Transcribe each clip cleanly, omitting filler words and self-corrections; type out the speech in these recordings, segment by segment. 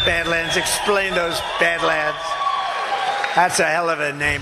Badlands. Explain those Badlands. That's a hell of a name.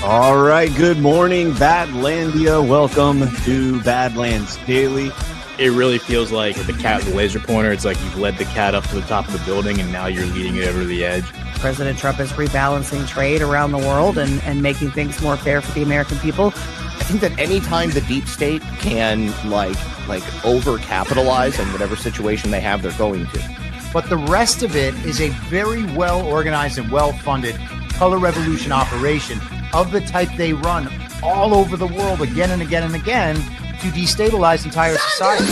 All right, good morning, Badlandia. Welcome to Badlands Daily. It really feels like the cat with the laser pointer. It's like you've led the cat up to the top of the building, and now you're leading it over the edge. President Trump is rebalancing trade around the world and making things more fair for the American people. I think that anytime the deep state can like overcapitalize in whatever situation they have, they're going to. But the rest of it is a very well organized and well funded color revolution operation of the type they run all over the world again and again and again to destabilize entire society.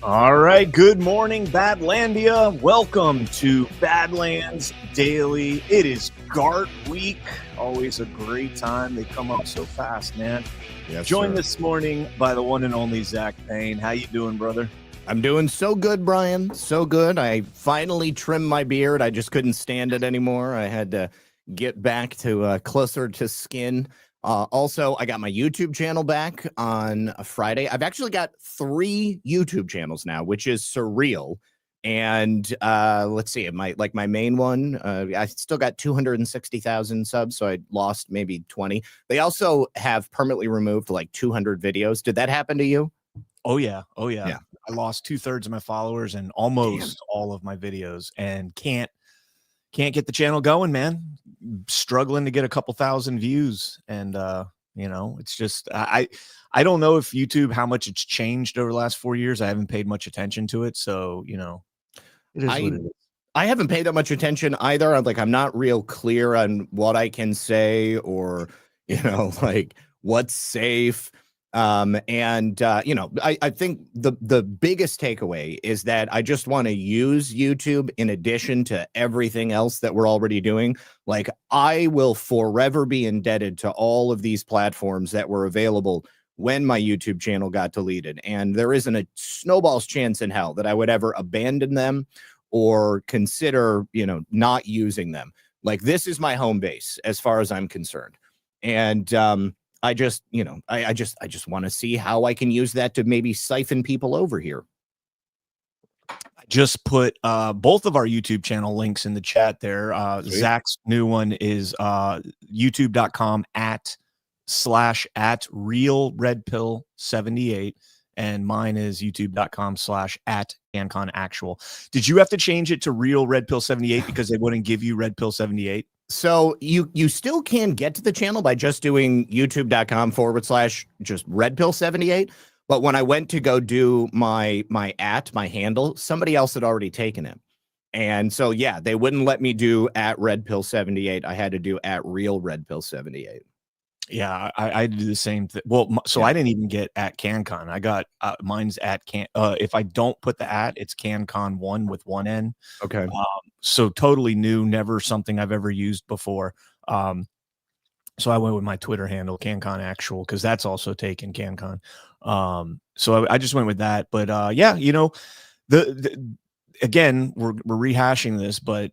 All right, good morning, Badlandia. Welcome to Badlands Daily. It is GART week. Always a great time. They come up so fast, man. Yes, Joined sir. this morning by the one and only Zach Payne. How you doing, brother? I'm doing so good, Brian. So good. I finally trimmed my beard. I just couldn't stand it anymore. I had to get back to closer to skin. Also, I got my YouTube channel back on a Friday. I've actually got 3 YouTube channels now, which is surreal. And let's see, my main one, I still got 260,000 subs, so I lost maybe 20. They also have permanently removed like 200 videos. Did that happen to you? Oh yeah. Yeah. I lost 2/3 of my followers and almost all of my videos, and can't get the channel going, man. Struggling to get a couple thousand views, and it's just I don't know if YouTube, how much it's changed over the last 4 years. I haven't paid much attention to it, so it is what it is. I haven't paid that much attention either. I'm not real clear on what I can say or what's safe. I think the biggest takeaway is that I just want to use YouTube in addition to everything else that we're already doing. Like, I will forever be indebted to all of these platforms that were available when my YouTube channel got deleted. And there isn't a snowball's chance in hell that I would ever abandon them or consider, not using them. Like, this is my home base as far as I'm concerned. And, I just want to see how I can use that to maybe siphon people over here. I just put both of our YouTube channel links in the chat there. Zach's new one is youtube.com/@realredpill78, and mine is youtube.com/@CanConActual. Did you have to change it to Real Red Pill 78 because they wouldn't give you Red Pill 78? So you still can get to the channel by just doing youtube.com/just redpill78. But when I went to go do my handle, somebody else had already taken it. And so, yeah, they wouldn't let me do @redpill78. I had to do @realredpill78. Yeah, I do the same thing. Well, so I didn't even get @CanCon. I got mine's @Can. If I don't put the it's CanCon1 with 1 N. Okay. So totally new, never something I've ever used before. So I went with my Twitter handle, CanConActual, because that's also taken CanCon. So I just went with that. But again, we're rehashing this, but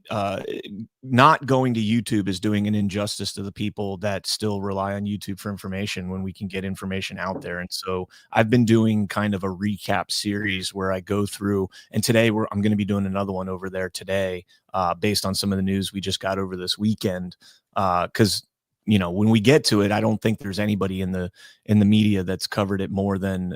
not going to YouTube is doing an injustice to the people that still rely on YouTube for information when we can get information out there. And so I've been doing kind of a recap series where I go through, and today I'm going to be doing another one over there today, based on some of the news we just got over this weekend. Because when we get to it, I don't think there's anybody in the media that's covered it more than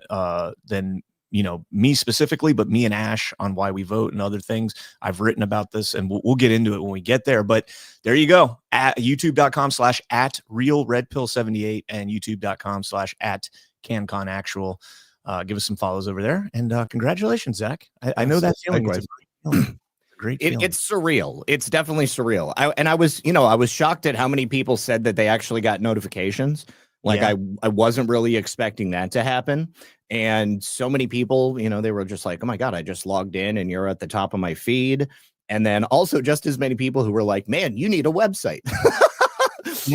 me specifically, but me and Ash on Why We Vote and other things. I've written about this, and we'll get into it when we get there. But there you go, at youtube.com/@realredpill78 and youtube.com/@CanConActual. give us some follows over there. And congratulations, Zach. I know that feeling. It's a great feeling. Great feeling. It's surreal. It's definitely surreal. I was shocked at how many people said that they actually got notifications. Like I wasn't really expecting that to happen. And so many people, they were just like, oh my God, I just logged in and you're at the top of my feed. And then also just as many people who were like, man, you need a website.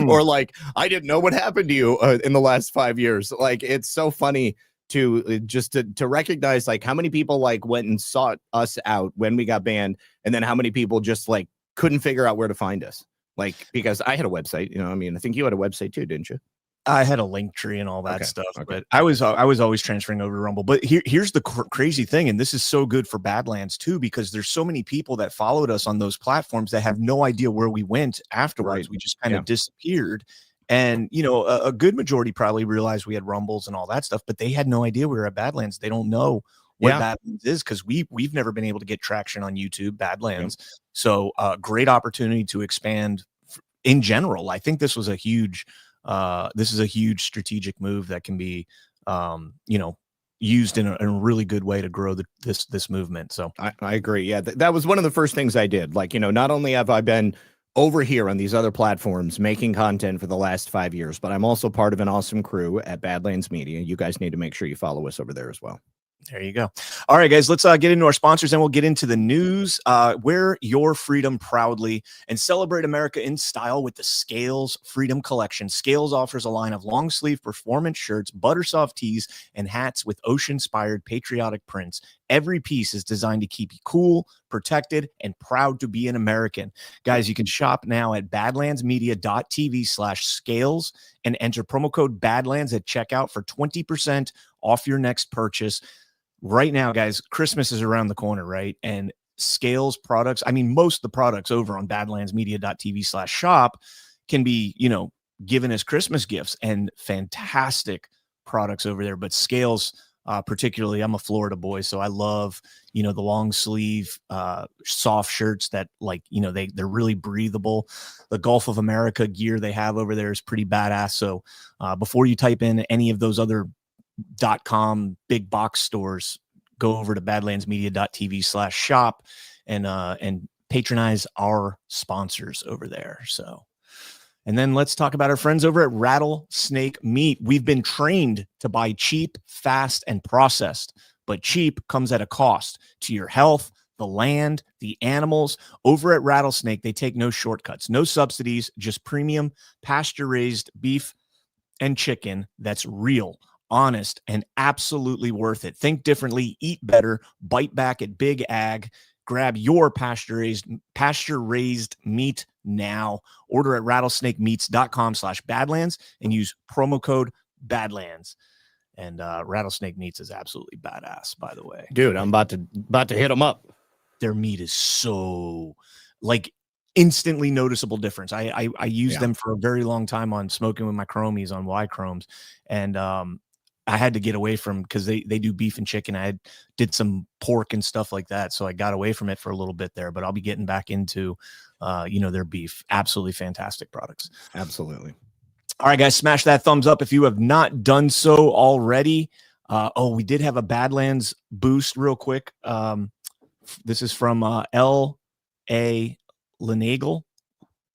Or like, I didn't know what happened to you in the last 5 years. Like, it's so funny to just to recognize like how many people like went and sought us out when we got banned. And then how many people just like couldn't figure out where to find us. Like, because I had a website, I think you had a website too, didn't you? I had a link tree and all that stuff, but I was always transferring over to Rumble. But here's the crazy thing, and this is so good for Badlands too, because there's so many people that followed us on those platforms that have no idea where we went afterwards. Right. We just kind of disappeared, and a good majority probably realized we had Rumbles and all that stuff, but they had no idea we were at Badlands. They don't know what Badlands is because we've never been able to get traction on YouTube, Badlands. Yeah. So great opportunity to expand in general. I think this was a huge. This is a huge strategic move that can be, used in a really good way to grow this movement. So I agree. Yeah, that was one of the first things I did. Like, not only have I been over here on these other platforms making content for the last 5 years, but I'm also part of an awesome crew at Badlands Media. You guys need to make sure you follow us over there as well. There you go. All right, guys, let's get into our sponsors and we'll get into the news. Wear your freedom proudly and celebrate America in style with the Scales Freedom Collection. Scales offers a line of long sleeve performance shirts, buttersoft tees, and hats with ocean-inspired patriotic prints. Every piece is designed to keep you cool, protected, and proud to be an American. Guys, you can shop now at badlandsmedia.tv/scales and enter promo code BADLANDS at checkout for 20% off your next purchase. Right now, guys, Christmas is around the corner, right? And Scales products, most of the products over on badlandsmedia.tv/shop can be, given as Christmas gifts, and fantastic products over there. But Scales, particularly, I'm a Florida boy, so I love, the long sleeve, soft shirts that they're really breathable. The Gulf of America gear they have over there is pretty badass. So before you type in any of those other .com big box stores, go over to badlandsmedia.tv/shop and patronize our sponsors over there. So, and then let's talk about our friends over at Rattlesnake Meat. We've been trained to buy cheap, fast, and processed, but cheap comes at a cost to your health, the land, the animals. Over at Rattlesnake, they take no shortcuts, no subsidies, just premium pasture-raised beef and chicken that's real, honest, and absolutely worth it. Think differently, eat better, bite back at Big Ag. Grab your pasture-raised meat now. Order at rattlesnakemeats.com/badlands and use promo code BADLANDS. And Rattlesnake Meats is absolutely badass, by the way. Dude, I'm about to hit them up. Their meat is so instantly noticeable difference. I used them for a very long time on Smoking with My Chromies on Y Chromes, and I had to get away from, because they do beef and chicken. I did some pork and stuff like that, so I got away from it for a little bit there. But I'll be getting back into their beef. Absolutely fantastic products. Absolutely. All right, guys, smash that thumbs up if you have not done so already. We did have a Badlands boost real quick. This is from L.A. Lenagle.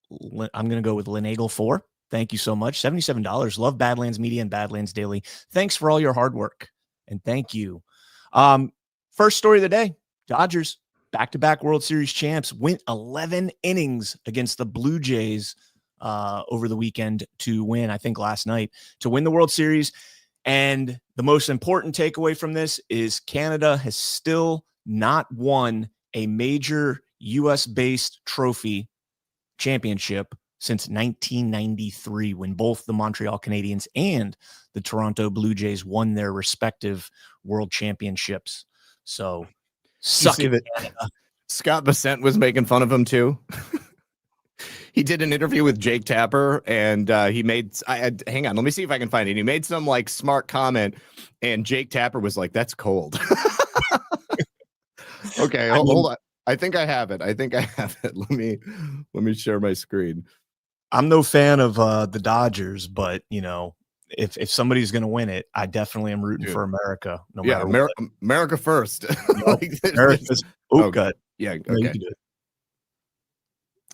I'm going to go with Lenagle 4. Thank you so much. $77. Love Badlands Media and Badlands Daily. Thanks for all your hard work. And thank you. First story of the day. Dodgers, back-to-back World Series champs, went 11 innings against the Blue Jays over the weekend to win, I think last night, to win the World Series. And the most important takeaway from this is Canada has still not won a major U.S.-based trophy championship since 1993, when both the Montreal Canadiens and the Toronto Blue Jays won their respective world championships. So, suck it. Scott Bassett was making fun of him too. He did an interview with Jake Tapper, and he made. Hang on, let me see if I can find it. He made some smart comment, and Jake Tapper was like, "That's cold." Okay, hold on. I think I have it. Let me share my screen. I'm no fan of the Dodgers, but if somebody's going to win it, I definitely am rooting for America. No Yeah, matter what. America first. America's okay. Yeah. No, you Okay. can do it.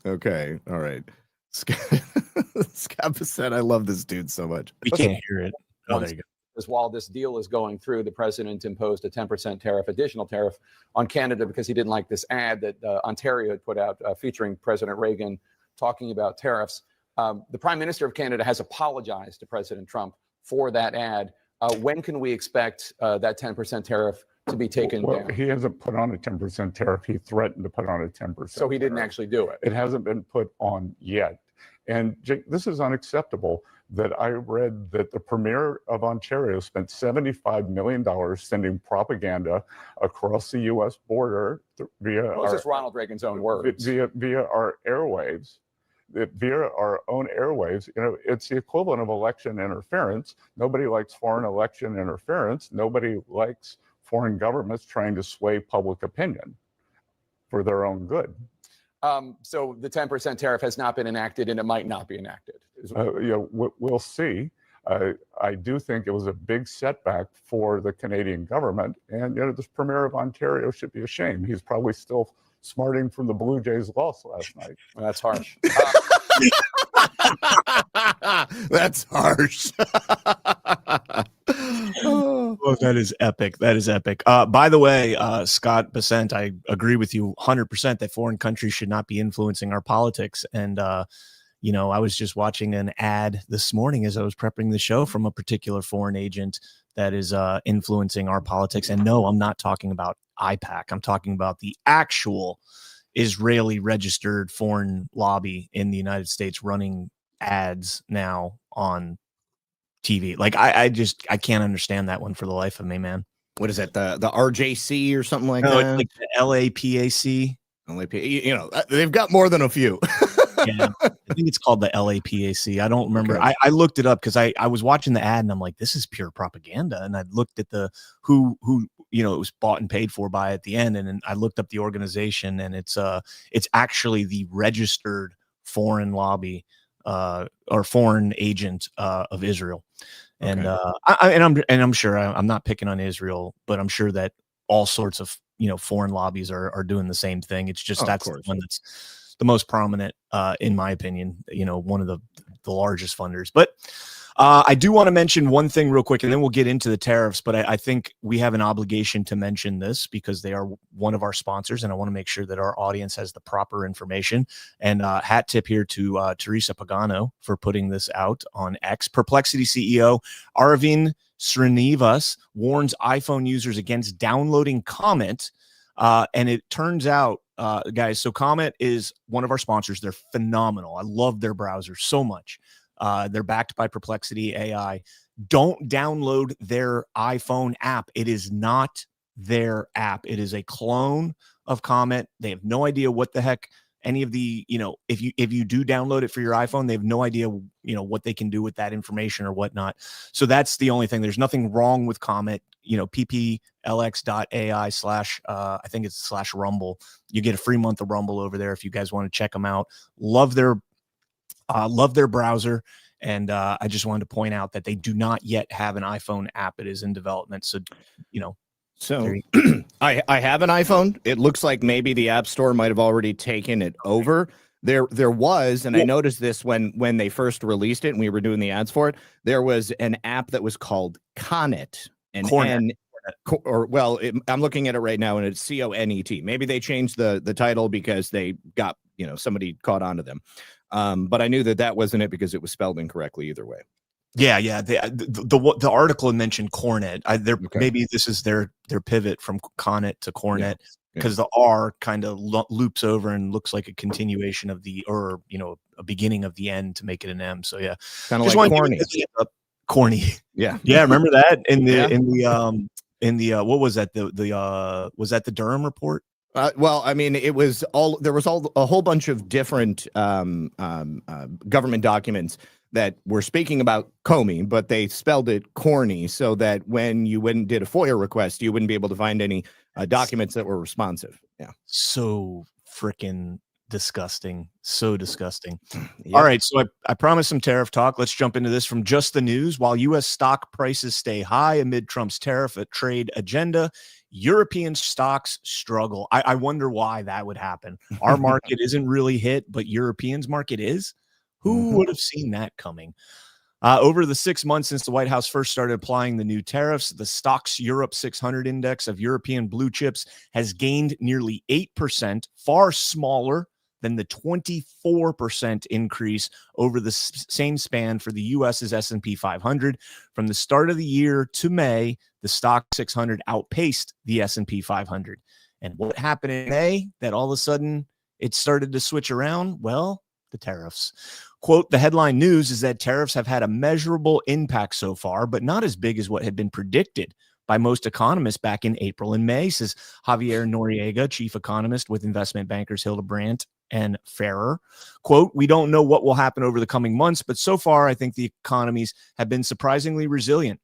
Okay. All right. Scott said, I love this dude so much. We can't hear it. Oh, there you go. As while this deal is going through, the president imposed a 10% additional tariff on Canada because he didn't like this ad that Ontario had put out featuring President Reagan talking about tariffs. The Prime Minister of Canada has apologized to President Trump for that ad. When can we expect that 10% tariff to be taken down? He hasn't put on a 10% tariff. He threatened to put on a 10%. So he didn't actually do it. It hasn't been put on yet. And Jake, this is unacceptable that I read that the Premier of Ontario spent $75 million sending propaganda across the U.S. border via Well, it's Ronald Reagan's own words. Via our airwaves. Via our own airwaves, you know, it's the equivalent of election interference. Nobody likes foreign election interference. Nobody likes foreign governments trying to sway public opinion for their own good. So the 10% tariff has not been enacted, and it might not be enacted. We'll see. I do think it was a big setback for the Canadian government, and this Premier of Ontario should be ashamed. He's probably still smarting from the Blue Jays' loss last night. Well, that's harsh. That's harsh. Oh, that is epic. That is epic. By the way, Scott Bessent, I agree with you 100% that foreign countries should not be influencing our politics. And, I was just watching an ad this morning as I was prepping the show from a particular foreign agent that is influencing our politics. And no, I'm not talking about IPAC. I'm talking about the actual Israeli registered foreign lobby in the United States running ads now on TV. Like I can't understand that one for the life of me, man. What is that? The RJC or something like No, that? it's like the LAPAC. They've got more than a few. Yeah, I think it's called the LAPAC. I don't remember. Okay. I looked it up because I was watching the ad and I'm like, this is pure propaganda. And I looked at the who it was bought and paid for by at the end, and then I looked up the organization, and it's actually the registered foreign lobby or foreign agent of Israel. And okay. I'm sure I'm not picking on Israel, but I'm sure that all sorts of foreign lobbies are doing the same thing. It's just that's the one that's the most prominent, in my opinion, one of the largest funders. But I do want to mention one thing real quick, and then we'll get into the tariffs. But I think we have an obligation to mention this because they are one of our sponsors, and I want to make sure that our audience has the proper information. And hat tip here to Teresa Pagano for putting this out on X. Perplexity CEO Aravind Srinivas warns iPhone users against downloading Comet. And it turns out, guys, so Comet is one of our sponsors. They're phenomenal. I love their browser so much. They're backed by Perplexity AI. Don't download their iPhone app. It is not their app. It is a clone of Comet. They have no idea what the heck any of the, if you do download it for your iPhone, they have no idea, what they can do with that information or whatnot. So that's the only thing. There's nothing wrong with Comet, pplx.ai / I think it's /Rumble. You get a free month of Rumble over there if you guys want to check them out. Love their browser. And I just wanted to point out that they do not yet have an iPhone app. It is in development. So, So I have an iPhone. It looks like maybe the App Store might have already taken it over. There was, and I noticed this when they first released it and we were doing the ads for it, there was an app that was called Connet. And I'm looking at it right now and it's CONET. Maybe they changed the title because they got, somebody caught on to them. But I knew that wasn't it because it was spelled incorrectly either way. Yeah. The article mentioned Cornet. Maybe this is their pivot from Connet to Cornet because the R kind of loops over and looks like a continuation of a beginning of the end to make it an M. So yeah, kind of like corny. Corny. Yeah. Remember that in the what was that was that the Durham report? Well, I mean, there was a whole bunch of different government documents that were speaking about Comey, but they spelled it corny so that when you went and did a FOIA request, you wouldn't be able to find any documents that were responsive. Yeah. So freaking disgusting. So disgusting. Yep. All right. So I promised some tariff talk. Let's jump into this from just the news. While U.S. stock prices stay high amid Trump's tariff trade agenda, European stocks struggle. I wonder why that would happen. Our market isn't really hit, but Europeans' market is. Who would have seen that coming? Over the 6 months since the White House first started applying the new tariffs, the Stocks Europe 600 index of European blue chips has gained nearly 8%, far smaller than the 24% increase over the same span for the U.S.'s S&P 500. From the start of the year to May, the Stock 600 outpaced the S&P 500. And what happened in May that all of a sudden it started to switch around? Well, the tariffs. Quote, the headline news is that tariffs have had a measurable impact so far, but not as big as what had been predicted by most economists back in April and May, says Javier Noriega, chief economist with investment bankers Hildebrandt and Ferrer. Quote, we don't know what will happen over the coming months, but so far, I think the economies have been surprisingly resilient.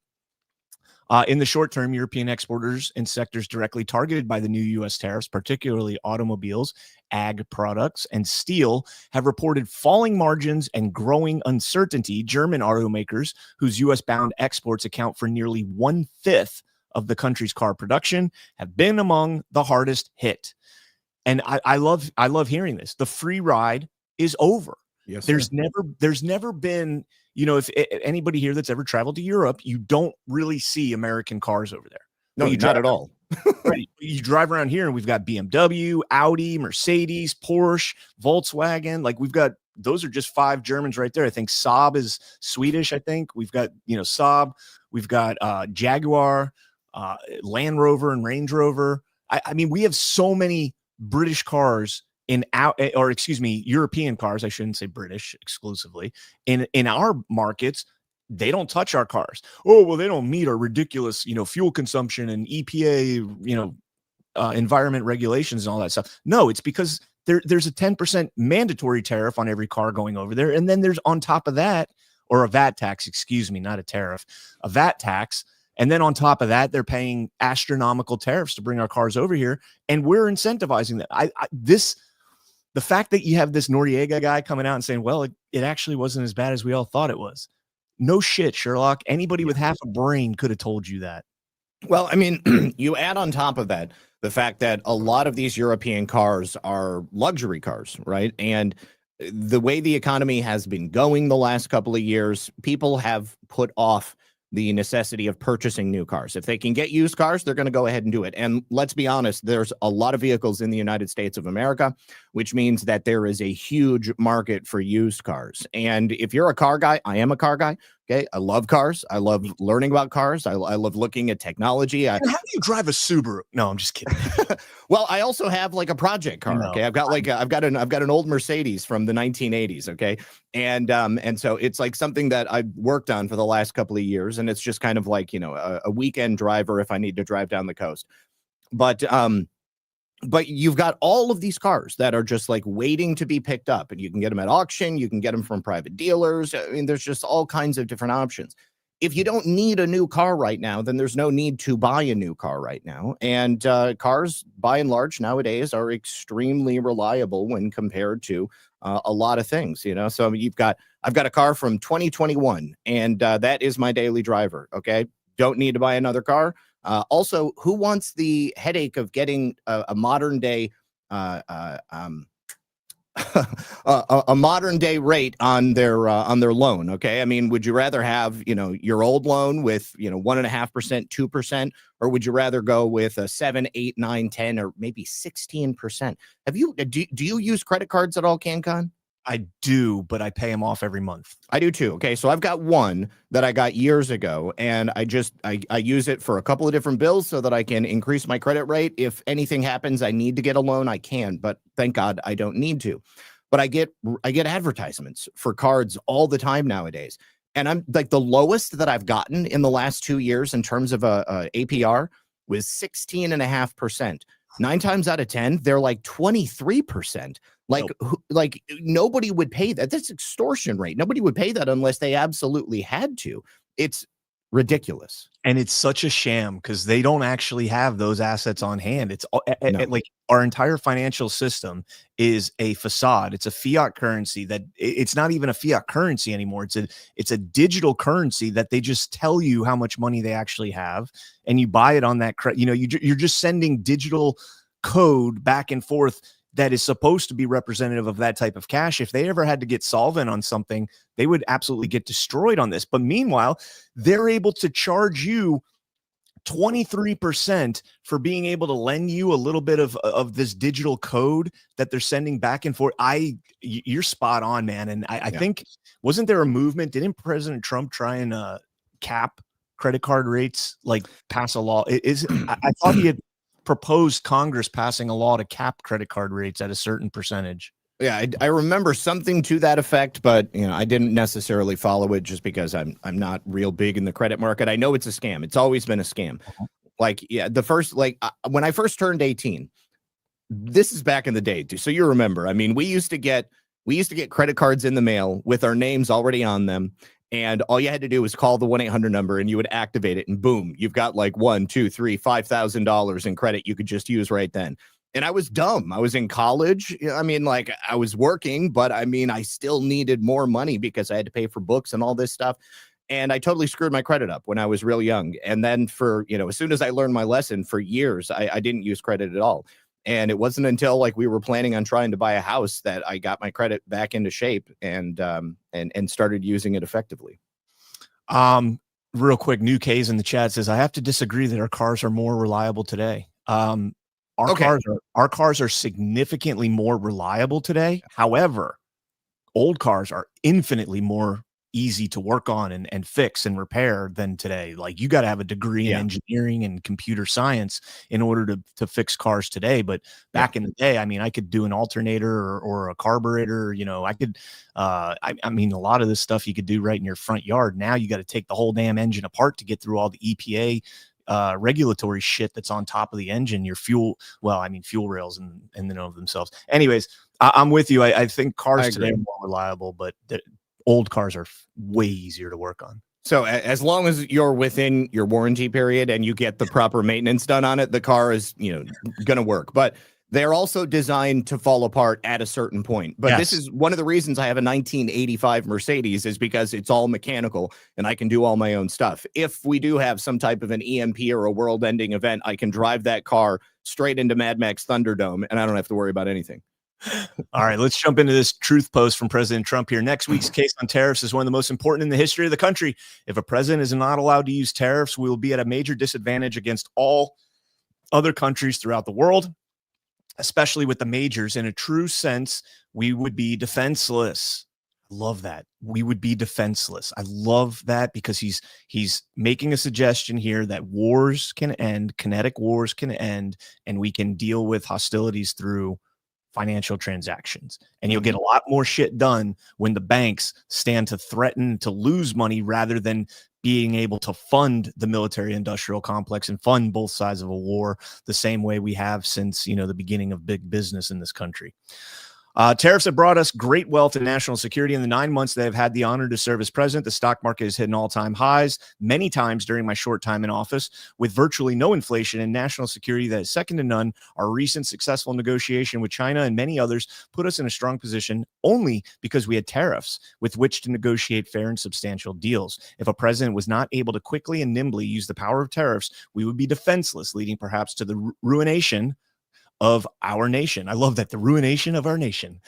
In the short term, European exporters in sectors directly targeted by the new U.S. tariffs, particularly automobiles, ag products, and steel, have reported falling margins and growing uncertainty. German automakers, whose U.S.-bound exports account for nearly 1/5 of the country's car production, have been among the hardest hit. And I love hearing this. The free ride is over. Yes, there's never been, if anybody here that's ever traveled to Europe, you don't really see American cars over there. No, you not at all. Right. You drive around here and we've got BMW, Audi, Mercedes, Porsche, Volkswagen. Like those are just 5 Germans right there. I think Saab is Swedish. I think we've got, Saab, we've got Jaguar, Land Rover and Range Rover. I mean, we have so many British cars European cars. I shouldn't say British exclusively in our markets. They don't touch our cars. Oh, well, they don't meet our ridiculous, fuel consumption and EPA, environment regulations and all that stuff. No, it's because there's a 10% mandatory tariff on every car going over there. And then there's on top of that, or a VAT tax, not a tariff, a VAT tax. And then on top of that, they're paying astronomical tariffs to bring our cars over here. And we're incentivizing that. The fact that you have this Noriega guy coming out and saying, well, it actually wasn't as bad as we all thought it was. No shit, Sherlock. Anybody with half a brain could have told you that. Well, I mean, you add on top of that the fact that a lot of these European cars are luxury cars, right? And the way the economy has been going the last couple of years, people have put off the necessity of purchasing new cars. If they can get used cars, they're going to go ahead and do it. And let's be honest, there's a lot of vehicles in the United States of America, which means that there is a huge market for used cars. And if you're a car guy, I am a car guy. Okay. I love cars. I love learning about cars. I love looking at technology. How do you drive a Subaru? No, I'm just kidding. Well, I also have like a project car. Okay. I've got an old Mercedes from the 1980s. Okay. And so it's like something that I've worked on for the last couple of years. And it's just kind of like, a weekend driver if I need to drive down the coast. But you've got all of these cars that are just like waiting to be picked up, and you can get them at auction. You can get them from private dealers. I mean, there's just all kinds of different options. If you don't need a new car right now, then there's no need to buy a new car right now. And cars, by and large, nowadays are extremely reliable when compared to a lot of things, So I've got a car from 2021, and that is my daily driver. Okay, don't need to buy another car. Also, who wants the headache of getting a modern day a modern day rate on their loan? Okay, I mean, would you rather have your old loan with 1.5%, 2%, or would you rather go with a 7, 8, 9, 10, or maybe 16%? Do you use credit cards at all, CanCon? I do, but I pay them off every month. I do too. Okay, so I've got one that I got years ago, and I use it for a couple of different bills so that I can increase my credit rate. If anything happens, I need to get a loan, I can, but thank God I don't need to. But I get advertisements for cards all the time nowadays, and I'm like, the lowest that I've gotten in the last 2 years in terms of a APR was 16.5%. 9 times out of 10, they're like 23%. Like nobody would pay that. That's extortion rate. Nobody would pay that unless they absolutely had to. It's ridiculous. And it's such a sham because they don't actually have those assets on hand. It's No. like our entire financial system is a facade. It's a fiat currency that it's not even a fiat currency anymore. It's a digital currency that they just tell you how much money they actually have, and you buy it on that. You're just sending digital code back and forth that is supposed to be representative of that type of cash. If they ever had to get solvent on something, they would absolutely get destroyed on this. But meanwhile, they're able to charge you 23% for being able to lend you a little bit of this digital code that they're sending back and forth. You're spot on, man. And I think, wasn't there a movement? Didn't President Trump try and cap credit card rates, like pass a law? I thought he had proposed Congress passing a law to cap credit card rates at a certain percentage. Yeah, I remember something to that effect, but I didn't necessarily follow it just because I'm not real big in the credit market. I know it's a scam. It's always been a scam. Like, when I first turned 18, this is back in the day, too. So you remember, I mean, we used to get credit cards in the mail with our names already on them. And all you had to do was call the 1-800 number and you would activate it, and boom, you've got like $1, $2, $3, $5,000 in credit you could just use right then. And I was dumb. I was in college. I mean, like, I was working, but I mean, I still needed more money because I had to pay for books and all this stuff. And I totally screwed my credit up when I was real young. And then as soon as I learned my lesson, for years, I didn't use credit at all. And it wasn't until like we were planning on trying to buy a house that I got my credit back into shape and started using it effectively. Real quick, New K's in the chat says, I have to disagree that our cars are more reliable today. Our cars are significantly more reliable today. However, old cars are infinitely more easy to work on and fix and repair than today. Like, you got to have a degree in engineering and computer science in order to fix cars today. But back in the day, I mean, I could do an alternator or a carburetor. I could, I mean, a lot of this stuff you could do right in your front yard. Now you got to take the whole damn engine apart to get through all the EPA regulatory shit that's on top of the engine, your fuel rails and then of themselves. Anyways, I'm with you. I think cars today are more reliable, but old cars are way easier to work on. So as long as you're within your warranty period and you get the proper maintenance done on it, the car is, going to work. But they're also designed to fall apart at a certain point. But this is one of the reasons I have a 1985 Mercedes, is because it's all mechanical and I can do all my own stuff. If we do have some type of an EMP or a world-ending event, I can drive that car straight into Mad Max Thunderdome and I don't have to worry about anything. All right, let's jump into this truth post from President Trump here. Next week's case on tariffs is one of the most important in the history of the country. If a president is not allowed to use tariffs, we will be at a major disadvantage against all other countries throughout the world, especially with the majors. In a true sense, we would be defenseless. I love that. We would be defenseless. I love that because he's making a suggestion here that wars can end, kinetic wars can end, and we can deal with hostilities through financial transactions. And you'll get a lot more shit done when the banks stand to threaten to lose money rather than being able to fund the military industrial complex and fund both sides of a war the same way we have since, the beginning of big business in this country. Tariffs have brought us great wealth and national security. In the 9 months they have had the honor to serve as president, the stock market has hit all-time highs many times during my short time in office, with virtually no inflation and national security that is second to none. Our recent successful negotiation with China and many others put us in a strong position only because we had tariffs with which to negotiate fair and substantial deals. If a president was not able to quickly and nimbly use the power of tariffs, we would be defenseless, leading perhaps to the ruination of our nation. I love that, the ruination of our nation.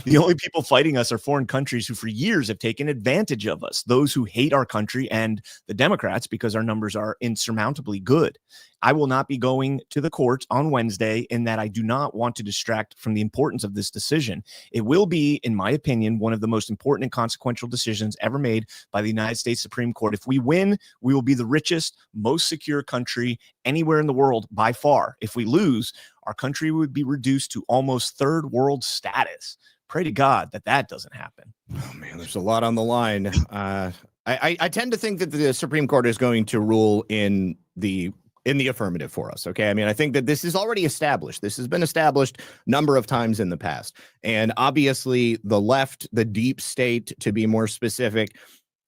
The only people fighting us are foreign countries who for years have taken advantage of us, those who hate our country, and the Democrats, because our numbers are insurmountably good. I will not be going to the court on Wednesday in that I do not want to distract from the importance of this decision. It will be, in my opinion, one of the most important and consequential decisions ever made by the United States Supreme Court. If we win, we will be the richest, most secure country anywhere in the world by far. If we lose, our country would be reduced to almost third world status. Pray to God that doesn't happen. Oh man, there's a lot on the line. I tend to think that the Supreme Court is going to rule in the affirmative for us. Okay. I mean, I think that this is already established. This has been established a number of times in the past. And obviously the left, the deep state, to be more specific,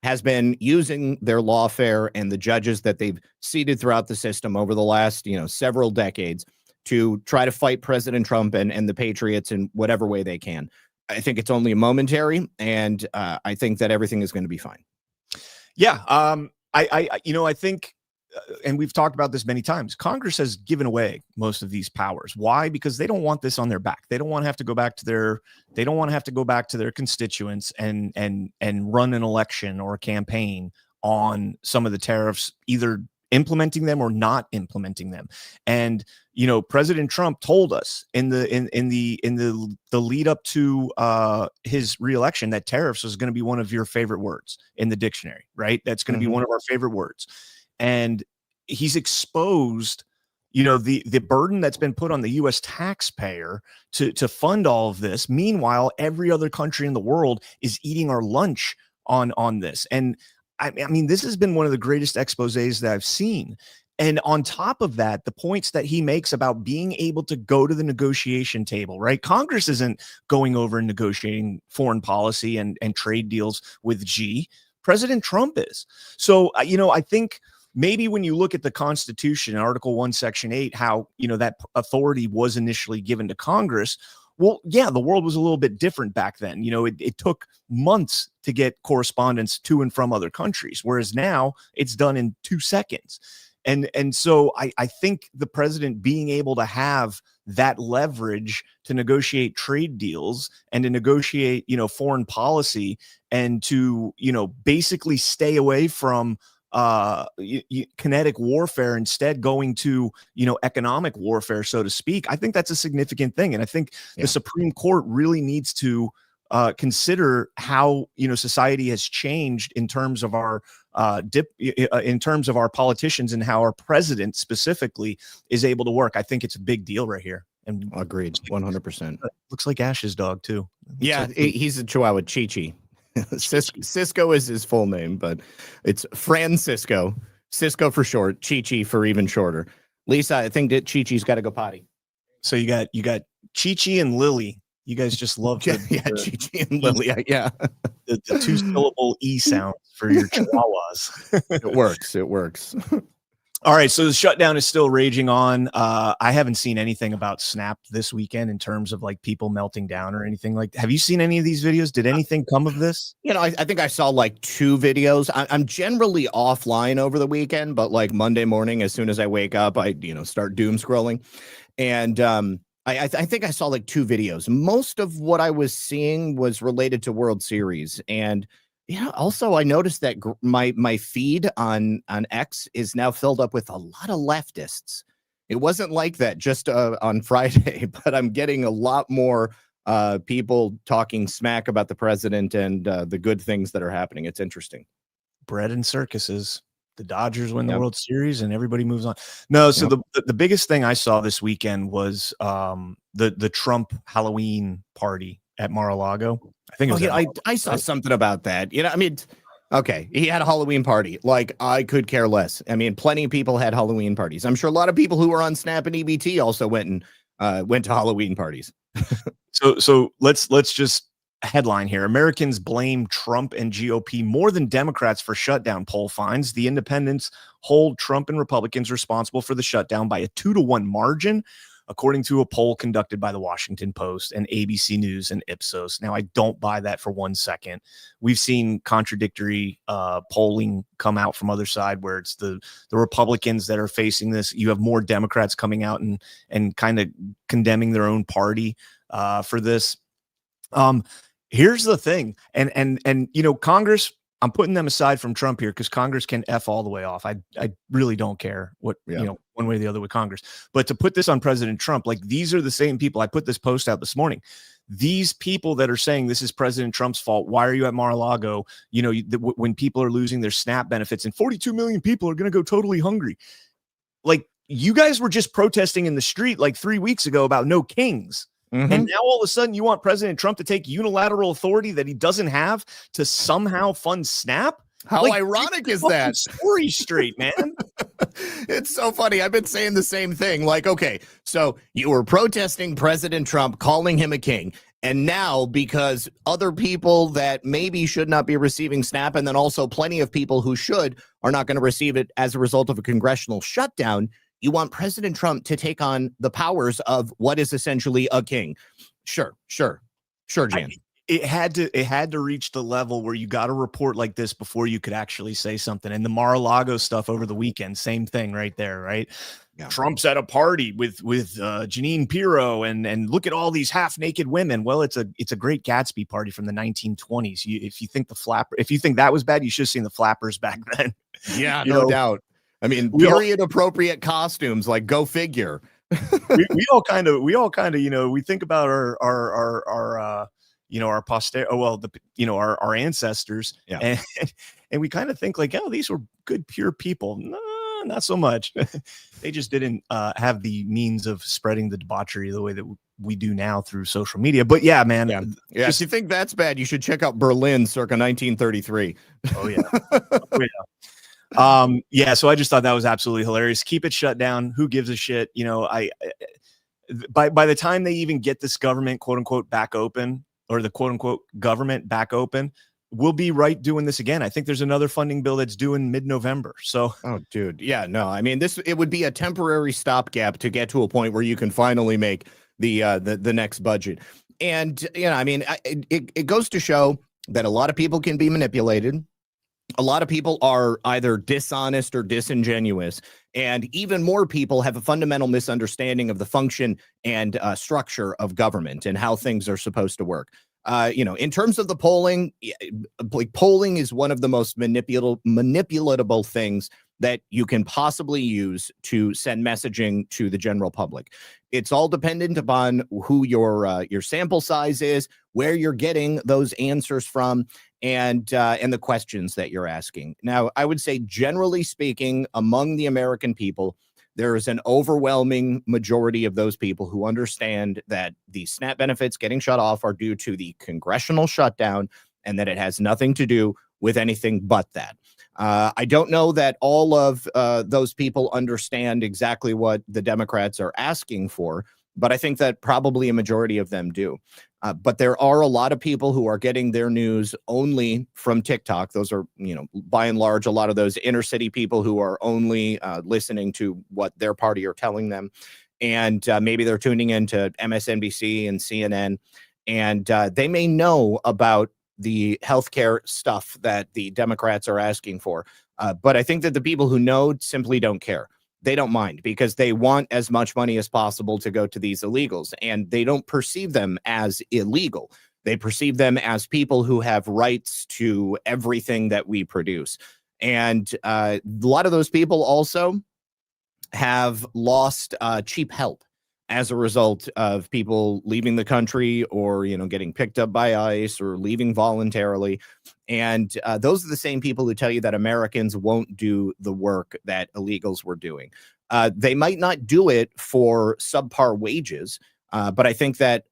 has been using their lawfare and the judges that they've seated throughout the system over the last, several decades to try to fight President Trump and the patriots in whatever way they can. I think it's only momentary, and I think that everything is going to be fine. Yeah. I think, and we've talked about this many times, Congress has given away most of these powers. Why? Because they don't want this on their back. They don't want to have to go back to their constituents and run an election or a campaign on some of the tariffs, either implementing them or not implementing them. And President Trump told us in the lead up to his reelection that tariffs was going to be one of your favorite words in the dictionary, right? That's going to be one of our favorite words. And he's exposed, the burden that's been put on the U.S. taxpayer to fund all of this. Meanwhile, every other country in the world is eating our lunch on this. And I mean, this has been one of the greatest exposés that I've seen. And on top of that, the points that he makes about being able to go to the negotiation table, right? Congress isn't going over and negotiating foreign policy and trade deals with G. President Trump is. So, I think maybe when you look at the Constitution, Article 1, Section 8, how, that authority was initially given to Congress. Well, yeah, the world was a little bit different back then. It took months to get correspondence to and from other countries, whereas now it's done in 2 seconds. And so I think the president being able to have that leverage to negotiate trade deals and to negotiate, foreign policy and to, basically stay away from kinetic warfare, instead going to economic warfare, so to speak. I think that's a significant thing, and I think the Supreme Court really needs to consider how society has changed in terms of our in terms of our politicians and how our president specifically is able to work. I think it's a big deal right here. And agreed, 100%. Looks like Ash's dog too. Yeah, he's a Chihuahua, Chi-Chi. Cisco is his full name, but it's Francisco. Cisco for short, Chi-Chi for even shorter. Lisa, I think that Chi-Chi's got to go potty. So you got Chi-Chi and Lily. You guys just love Chi-Chi and Lily. Yeah. The 2-syllable E sound for your chihuahuas. It works. All right, so the shutdown is still raging on. I haven't seen anything about Snap this weekend in terms of like people melting down or anything like that. Have you seen any of these videos? Did anything come of this? I think I saw like 2 videos. I'm generally offline over the weekend, but like Monday morning, as soon as I wake up, I start doom scrolling. And I think I saw like 2 videos. Most of what I was seeing was related to World Series. And also I noticed that my feed on X is now filled up with a lot of leftists. It wasn't like that just on Friday, but I'm getting a lot more people talking smack about the president and the good things that are happening. It's interesting. Bread and circuses. The Dodgers win the World Series and everybody moves on. No, so the biggest thing I saw this weekend was the Trump Halloween party at Mar-a-Lago. I think it was I saw something about that. Okay, he had a Halloween party. Like, I could care less. I mean, plenty of people had Halloween parties. I'm sure a lot of people who were on Snap and EBT also went to Halloween parties. So let's just headline here. Americans blame Trump and GOP more than Democrats for shutdown, poll finds. The independents hold Trump and Republicans responsible for the shutdown by a 2-to-1 margin, according to a poll conducted by the Washington Post and ABC News and Ipsos. Now, I don't buy that for 1 second. We've seen contradictory polling come out from other side where it's the Republicans that are facing this. You have more Democrats coming out and kind of condemning their own party for this. Here's the thing. And Congress, I'm putting them aside from Trump here because Congress can F all the way off. I really don't care what, one way or the other with Congress. But to put this on President Trump, like, these are the same people. I put this post out this morning. These people that are saying this is President Trump's fault. Why are you at Mar-a-Lago? When people are losing their SNAP benefits and 42 million people are going to go totally hungry. Like, you guys were just protesting in the street like 3 weeks ago about no kings. Mm-hmm. And now all of a sudden you want President Trump to take unilateral authority that he doesn't have to somehow fund SNAP? How ironic is that? Story straight, man. It's so funny. I've been saying the same thing. Like, okay, so you were protesting President Trump, calling him a king. And now, because other people that maybe should not be receiving SNAP, and then also plenty of people who should are not going to receive it as a result of a congressional shutdown, you want President Trump to take on the powers of what is essentially a king. Sure, Jan. It had to reach the level where you got a report like this before you could actually say something. And the Mar-a-Lago stuff over the weekend, same thing right there, right? Yeah. Trump's at a party with Jeanine Pirro and look at all these half-naked women. Well, it's a Great Gatsby party from the 1920s. If you think that was bad, you should have seen the flappers back then. Yeah, no doubt. I mean, period appropriate costumes, like go figure. we all kind of, we think about our our ancestors, and we kind of think like, oh, these were good, pure people. No, not so much. They just didn't have the means of spreading the debauchery the way that we do now through social media. But yeah, man. Yeah. If you think that's bad, you should check out Berlin circa 1933. Oh yeah. So I just thought that was absolutely hilarious. Keep it shut down. Who gives a shit? By the time they even get this government, quote unquote, back open, or the quote unquote government back open, we'll be right doing this again. I think there's another funding bill that's due in mid-November. So, oh, dude. Yeah, no, I mean, it would be a temporary stopgap to get to a point where you can finally make the next budget. And, I mean, it goes to show that a lot of people can be manipulated. A lot of people are either dishonest or disingenuous, and even more people have a fundamental misunderstanding of the function and structure of government and how things are supposed to work. In terms of the polling, like polling is one of the most manipulatable things that you can possibly use to send messaging to the general public. It's all dependent upon who your sample size is, where you're getting those answers from, and the questions that you're asking. Now, I would say, generally speaking, among the American people, there is an overwhelming majority of those people who understand that the SNAP benefits getting shut off are due to the congressional shutdown, and that it has nothing to do with anything but that. I don't know that all of those people understand exactly what the Democrats are asking for, but I think that probably a majority of them do. But there are a lot of people who are getting their news only from TikTok. Those are, by and large, a lot of those inner city people who are only listening to what their party are telling them. And maybe they're tuning into MSNBC and CNN, and they may know about the healthcare stuff that the Democrats are asking for. But I think that the people who know simply don't care. They don't mind, because they want as much money as possible to go to these illegals, and they don't perceive them as illegal. They perceive them as people who have rights to everything that we produce. And a lot of those people also have lost cheap help as a result of people leaving the country, or, getting picked up by ICE or leaving voluntarily. And those are the same people who tell you that Americans won't do the work that illegals were doing. They might not do it for subpar wages, but I think that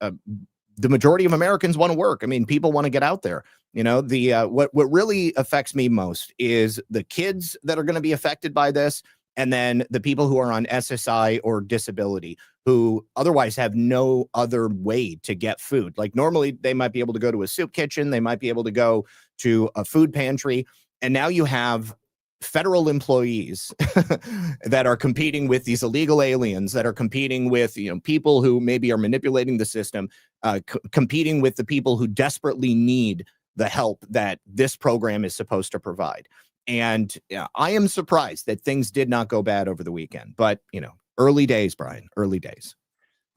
the majority of Americans want to work. I mean, people want to get out there. What really affects me most is the kids that are going to be affected by this, and then the people who are on SSI or disability, who otherwise have no other way to get food. Like, normally they might be able to go to a soup kitchen, they might be able to go to a food pantry, and now you have federal employees that are competing with these illegal aliens, that are competing with people who maybe are manipulating the system, competing with the people who desperately need the help that this program is supposed to provide. And I am surprised that things did not go bad over the weekend. But, early days, Brian, early days.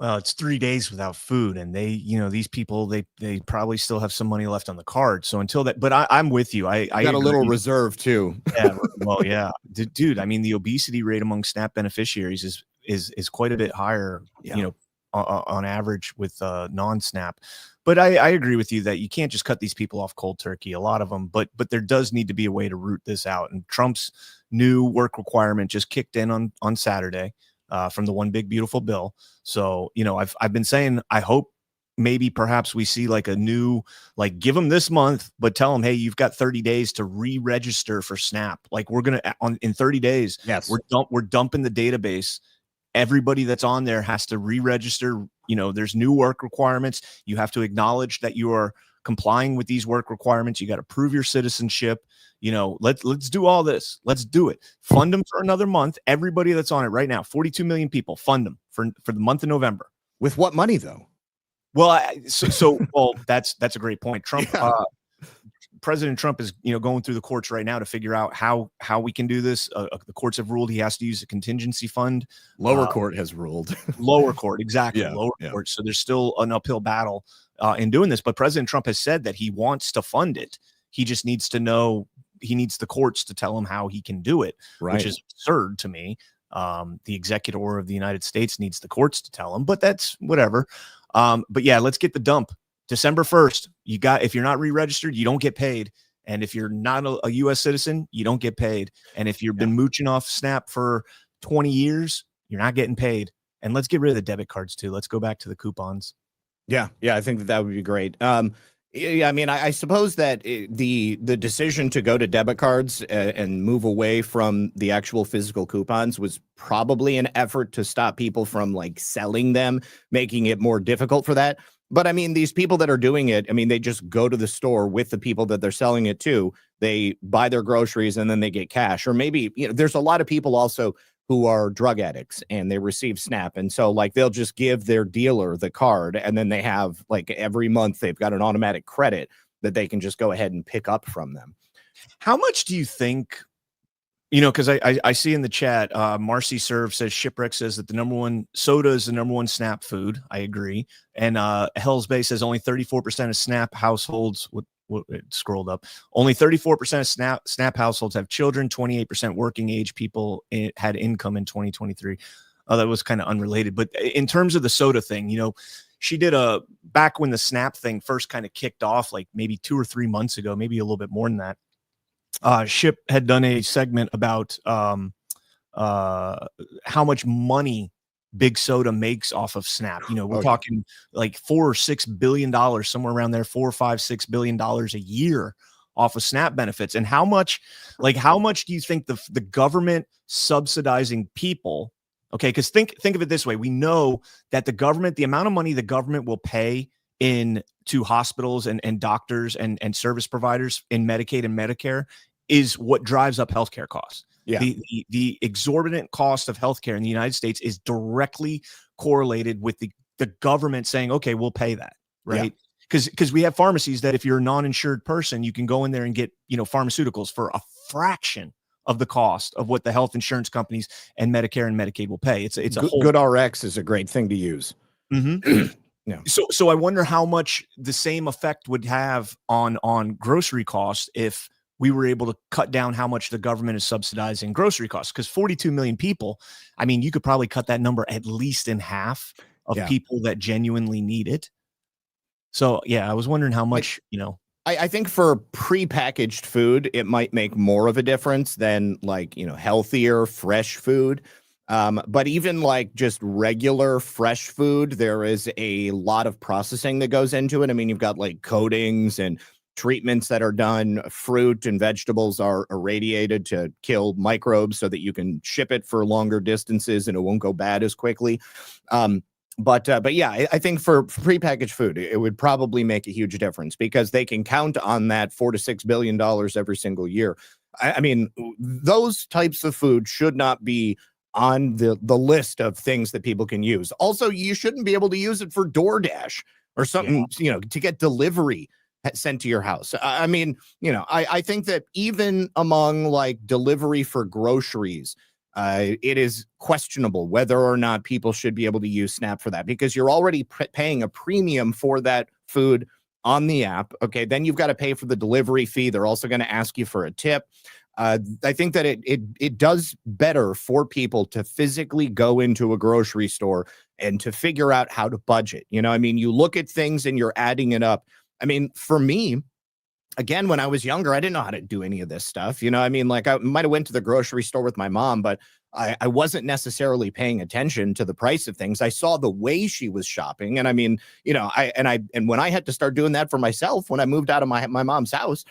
Well, it's 3 days without food, and they, these people, they probably still have some money left on the card. So until that, but I'm with you. I got a little reserve too. Yeah, well, yeah, dude. I mean, the obesity rate among SNAP beneficiaries is quite a bit higher, on average with non-SNAP. But I agree with you that you can't just cut these people off cold turkey, a lot of them, but there does need to be a way to root this out. And Trump's new work requirement just kicked in on Saturday from the One Big Beautiful Bill. So, I've been saying, I hope maybe perhaps we see like a new, like, give them this month, but tell them, hey, you've got 30 days to re-register for SNAP. Like, we're going to, in 30 days, yes, we're dumping the database everybody that's on there has to re-register. There's new work requirements. You have to acknowledge that you are complying with these work requirements. You got to prove your citizenship. Let's do all this. Let's do it. Fund them for another month. Everybody that's on it right now, 42 million people, fund them for the month of November. With what money though? Well, well, that's a great point. Trump, President Trump is going through the courts right now to figure out how we can do this. The courts have ruled he has to use a contingency fund. Lower court has ruled. Lower court, exactly. Yeah, lower court. So there's still an uphill battle in doing this. But President Trump has said that he wants to fund it. He just needs to know. He needs the courts to tell him how he can do it, which is absurd to me. The executor of the United States needs the courts to tell him, but that's whatever. But yeah, let's get the dump. December 1st, if you're not re-registered, you don't get paid. And if you're not a U.S. citizen, you don't get paid. And if you've been mooching off SNAP for 20 years, you're not getting paid. And let's get rid of the debit cards too. Let's go back to the coupons. Yeah, I think that would be great. Yeah, I mean, I suppose that the decision to go to debit cards and move away from the actual physical coupons was probably an effort to stop people from like selling them, making it more difficult for that. But I mean, these people that are doing it, I mean, they just go to the store with the people that they're selling it to. They buy their groceries and then they get cash. Or maybe, there's a lot of people also who are drug addicts and they receive SNAP. And so like they'll just give their dealer the card and then they have like every month they've got an automatic credit that they can just go ahead and pick up from them. How much do you think, because I see in the chat, Marcy Serve says Shipwreck says that the number one soda is the number one SNAP food. I agree. And Hell's Bay says only 34% of SNAP households it scrolled up. Only 34% of SNAP households have children. 28% working age people had income in 2023. That was kind of unrelated. But in terms of the soda thing, she did back when the SNAP thing first kind of kicked off, like maybe 2 or 3 months ago, maybe a little bit more than that. Ship had done a segment about how much money Big Soda makes off of SNAP. We're talking like $4 or $6 billion, somewhere around there, $4, $5, $6 billion a year off of SNAP benefits. And how much do you think the government subsidizing people? Okay, because think of it this way: we know that the amount of money the government will pay to hospitals and doctors and service providers in Medicaid and Medicare is what drives up healthcare costs. Yeah. The exorbitant cost of healthcare in the United States is directly correlated with the government saying, okay, we'll pay that, right? Because we have pharmacies that if you're a non-insured person, you can go in there and get pharmaceuticals for a fraction of the cost of what the health insurance companies and Medicare and Medicaid will pay. It's a whole Good RX is a great thing to use. Mm-hmm. Yeah. So I wonder how much the same effect would have on grocery costs if we were able to cut down how much the government is subsidizing grocery costs. Because 42 million people, I mean, you could probably cut that number at least in half of people that genuinely need it. So yeah, I was wondering how much, I think for prepackaged food, it might make more of a difference than like, healthier, fresh food. But even like just regular fresh food, there is a lot of processing that goes into it. I mean, you've got like coatings and treatments that are done. Fruit and vegetables are irradiated to kill microbes so that you can ship it for longer distances and it won't go bad as quickly. But yeah, I think for prepackaged food, it would probably make a huge difference because they can count on that $4 to $6 billion every single year. I mean, those types of food should not be on the list of things that people can use. Also, you shouldn't be able to use it for DoorDash or something, to get delivery sent to your house. I mean, I think that even among like delivery for groceries, it is questionable whether or not people should be able to use SNAP for that because you're already paying a premium for that food on the app. Okay, then you've got to pay for the delivery fee. They're also going to ask you for a tip. I think that it does better for people to physically go into a grocery store and to figure out how to budget. I mean, you look at things and you're adding it up. I mean, for me, again, when I was younger, I didn't know how to do any of this stuff. I mean, like I might have went to the grocery store with my mom, but I wasn't necessarily paying attention to the price of things. I saw the way she was shopping. And I mean, and when I had to start doing that for myself, when I moved out of my mom's house,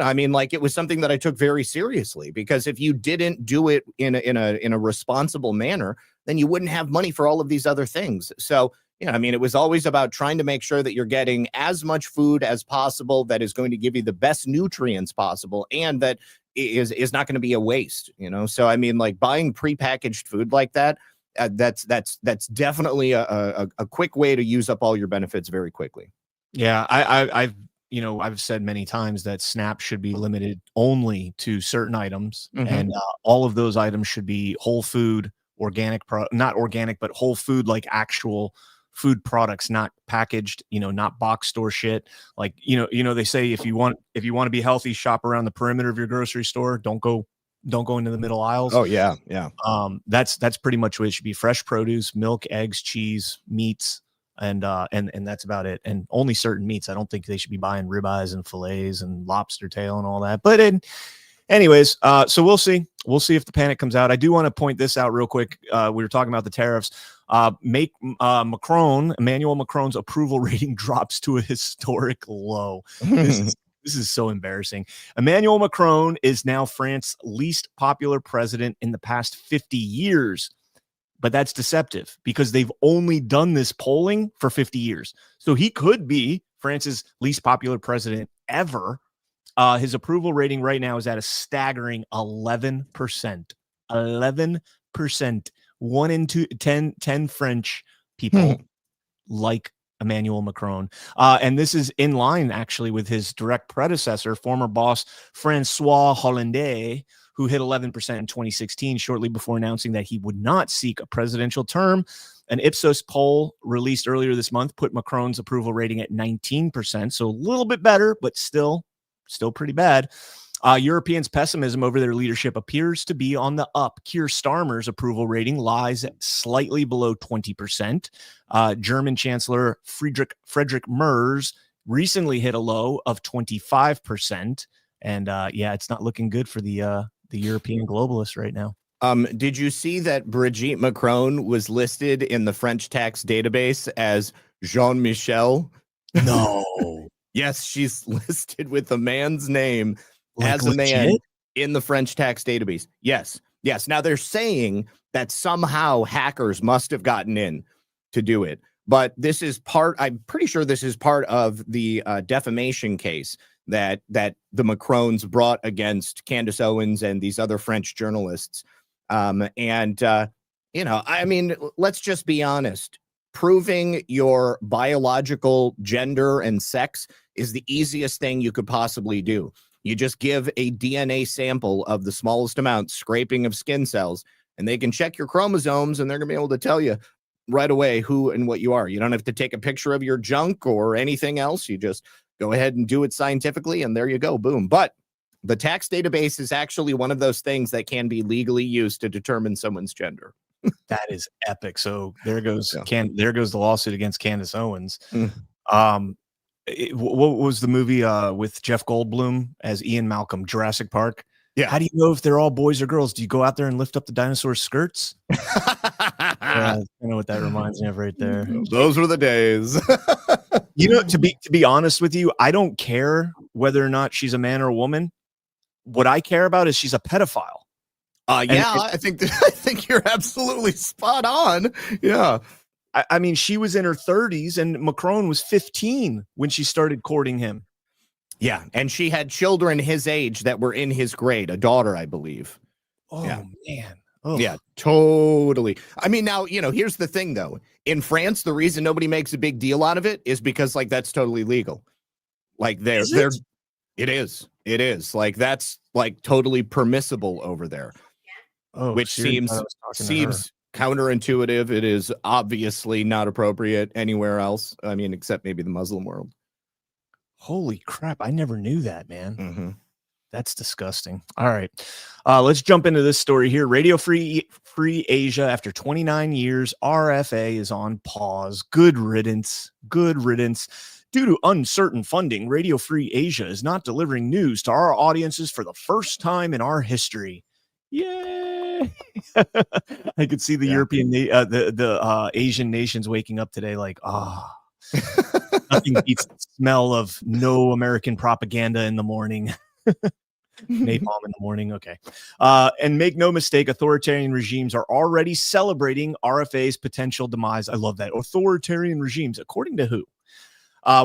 I mean, like it was something that I took very seriously because if you didn't do it in a responsible manner, then you wouldn't have money for all of these other things. So, I mean, it was always about trying to make sure that you're getting as much food as possible that is going to give you the best nutrients possible, and that is not going to be a waste, So, I mean, like buying prepackaged food like that, that's definitely a quick way to use up all your benefits very quickly. Yeah, I've said many times that SNAP should be limited only to certain items, and all of those items should be whole food, organic, not organic, but whole food, like actual food products, not packaged, not box store shit. Like, they say if you want to be healthy, shop around the perimeter of your grocery store. Don't go into the middle aisles. Oh yeah. That's pretty much what it should be. Fresh produce, milk, eggs, cheese, meats, and that's about it. And only certain meats. I don't think they should be buying ribeyes and fillets and lobster tail and all that. But anyways, so we'll see if the panic comes out. I do want to point this out real quick. We were talking about the tariffs. Emmanuel Macron's approval rating drops to a historic low. This is so embarrassing. Emmanuel Macron is now France's least popular president in the past 50 years. But that's deceptive because they've only done this polling for 50 years. So he could be France's least popular president ever. His approval rating right now is at a staggering 11%. 11%. 1 in 10 French people like Emmanuel Macron. And this is in line, actually, with his direct predecessor, former boss Francois Hollande, who hit 11% in 2016, shortly before announcing that he would not seek a presidential term. An Ipsos poll released earlier this month put Macron's approval rating at 19%, so a little bit better, but still pretty bad. Europeans' pessimism over their leadership appears to be on the up. Keir Starmer's approval rating lies slightly below 20%. German Chancellor Friedrich Merz recently hit a low of 25%. And it's not looking good for the European globalists right now. Did you see that Brigitte Macron was listed in the French tax database as Jean-Michel? No. Yes, she's listed with a man's name as a legit? man in the French tax database. Yes. Now they're saying that somehow hackers must have gotten in to do it. But this is I'm pretty sure this is part of the defamation case that the Macrons brought against Candace Owens and these other French journalists. I mean, let's just be honest. Proving your biological gender and sex is the easiest thing you could possibly do. You just give a DNA sample of the smallest amount, scraping of skin cells, and they can check your chromosomes, and they're going to be able to tell you right away who and what you are. You don't have to take a picture of your junk or anything else. You just go ahead and do it scientifically, and there you go. Boom. But the tax database is actually one of those things that can be legally used to determine someone's gender. That is epic. So there goes there goes the lawsuit against Candace Owens. What was the movie with Jeff Goldblum as Ian Malcolm, Jurassic Park? Yeah. How do you know if they're all boys or girls? Do you go out there and lift up the dinosaur skirts? I know what that reminds me of right there. Those were the days. To be honest with you, I don't care whether or not she's a man or a woman. What I care about is she's a pedophile. I think you're absolutely spot on. Yeah. I mean, she was in her 30s and Macron was 15 when she started courting him. Yeah. And she had children his age that were in his grade, a daughter, I believe. Oh, yeah. Man. Oh. Yeah, totally. I mean, now, here's the thing, though. In France, the reason nobody makes a big deal out of it is because, like, that's totally legal. Like, it is. Like, that's, like, totally permissible over there. Oh, which seems counterintuitive. It is obviously not appropriate anywhere else. I mean, except maybe the Muslim world. Holy crap. I never knew that, man. Mm-hmm. That's disgusting. All right. Let's jump into this story here. Radio Free Asia, after 29 years, RFA is on pause. Good riddance. Due to uncertain funding, Radio Free Asia is not delivering news to our audiences for the first time in our history. Yay! I could see the European, the Asian nations waking up today like, nothing beats the smell of no American propaganda in the morning. Napalm in the morning. Okay. And make no mistake, authoritarian regimes are already celebrating RFA's potential demise. I love that. Authoritarian regimes, according to who?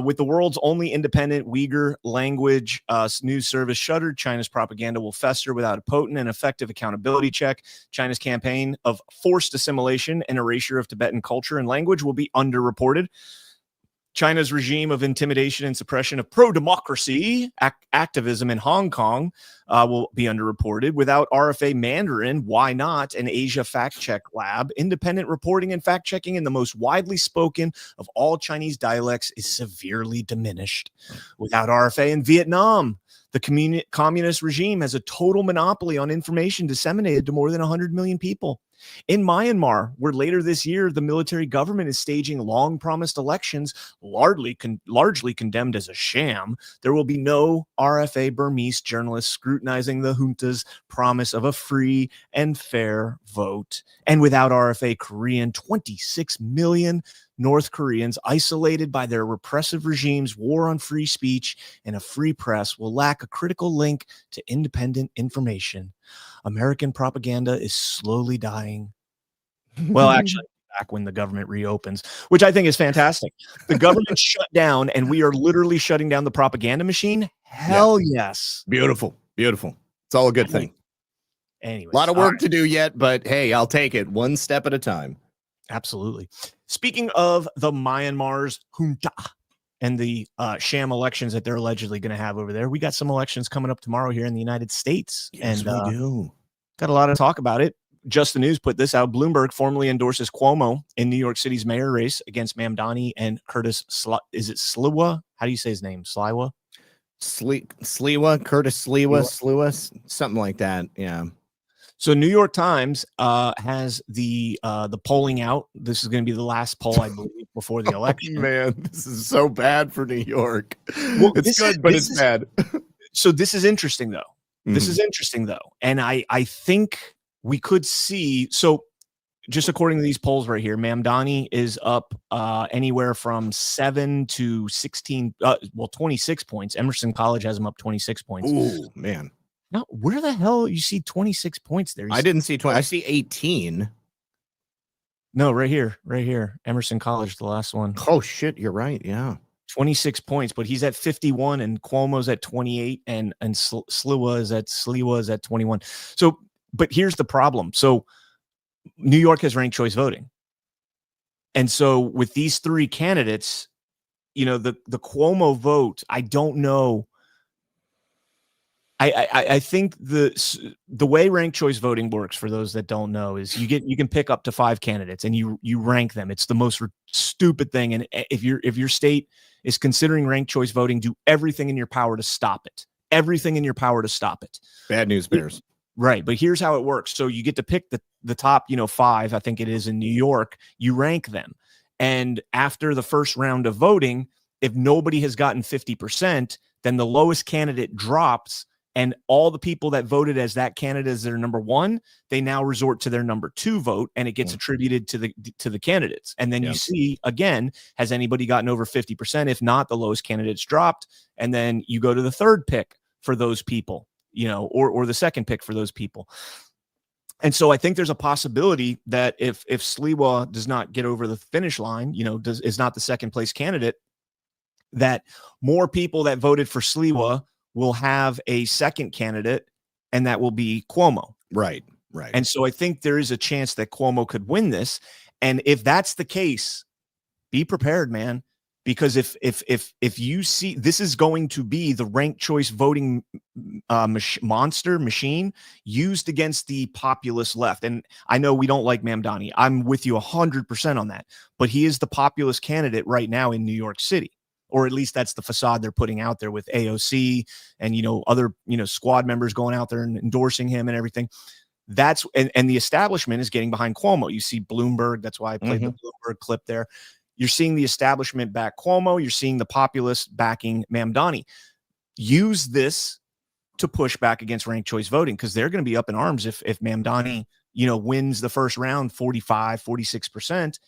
With the world's only independent Uyghur language news service shuttered, China's propaganda will fester without a potent and effective accountability check. China's campaign of forced assimilation and erasure of Tibetan culture and language will be underreported. China's regime of intimidation and suppression of pro-democracy activism in Hong Kong will be underreported. Without RFA Mandarin, why not an Asia fact check lab? Independent reporting and fact checking in the most widely spoken of all Chinese dialects is severely diminished. Without RFA in Vietnam, the communist regime has a total monopoly on information disseminated to more than 100 million people. In Myanmar, where later this year the military government is staging long-promised elections, largely condemned as a sham, there will be no RFA Burmese journalists scrutinizing the junta's promise of a free and fair vote. And without RFA Korean, 26 million North Koreans, isolated by their repressive regimes, war on free speech, and a free press, will lack a critical link to independent information. American propaganda is slowly dying. Well, actually, back when the government reopens, which I think is fantastic. The government shut down, and we are literally shutting down the propaganda machine. Hell yes. Beautiful. Beautiful. It's all a good thing. Anyway, A lot of work to do yet, but hey, I'll take it one step at a time. Absolutely. Speaking of the Myanmar's junta and the sham elections that they're allegedly going to have over there, we got some elections coming up tomorrow here in the United States. Yes, and we do. Got a lot of talk about it. Just the News put this out. Bloomberg formally endorses Cuomo in New York City's mayor race against Mamdani and Curtis is it Sliwa? How do you say his name? Sliwa? Sliwa, Curtis Sliwa, something like that. Yeah. So New York Times has the polling out. This is going to be the last poll, I believe, before the election. Oh, man, this is so bad for New York. Well, it's good, but it's bad. So this is interesting, though. This is interesting, though. And I think we could see. So just according to these polls right here, Mamdani is up anywhere from 7 to 16, 26 points. Emerson College has him up 26 points. Ooh, man. Now, where the hell you see 26 points there? I didn't see 20. I see 18. No, right here. Emerson College, the last one. Oh, shit. You're right. Yeah. 26 points, but he's at 51 and Cuomo's at 28 and Sliwa is at 21. So, but here's the problem. So New York has ranked choice voting. And so with these three candidates, you know, the Cuomo vote, I don't know. I think the way ranked choice voting works, for those that don't know, is you can pick up to 5 candidates and you rank them. It's the most stupid thing. And if your state is considering ranked choice voting, do everything in your power to stop it. Everything in your power to stop it. Bad news bears. Right. But here's how it works. So you get to pick the top, 5, I think it is in New York. You rank them. And after the first round of voting, if nobody has gotten 50%, then the lowest candidate drops. And all the people that voted as that candidate as their number 1, they now resort to their number 2 vote, and it gets attributed to the candidates. And then you see, again, has anybody gotten over 50%? If not, the lowest candidates dropped. And then you go to the third pick for those people, or the second pick for those people. And so I think there's a possibility that if Sliwa does not get over the finish line, is not the second place candidate, that more people that voted for Sliwa will have a second candidate, and that will be Cuomo. Right. And so I think there is a chance that Cuomo could win this. And if that's the case, be prepared, man, because if you see, this is going to be the ranked choice voting monster machine used against the populist left. And I know we don't like Mamdani. I'm with you 100% on that, but he is the populist candidate right now in New York City. Or at least that's the facade they're putting out there with AOC and, other, squad members going out there and endorsing him and everything. That's and the establishment is getting behind Cuomo. You see Bloomberg. That's why I played the Bloomberg clip there. You're seeing the establishment back Cuomo. You're seeing the populists backing Mamdani. Use this to push back against ranked choice voting, because they're going to be up in arms if Mamdani, wins the first round 46%.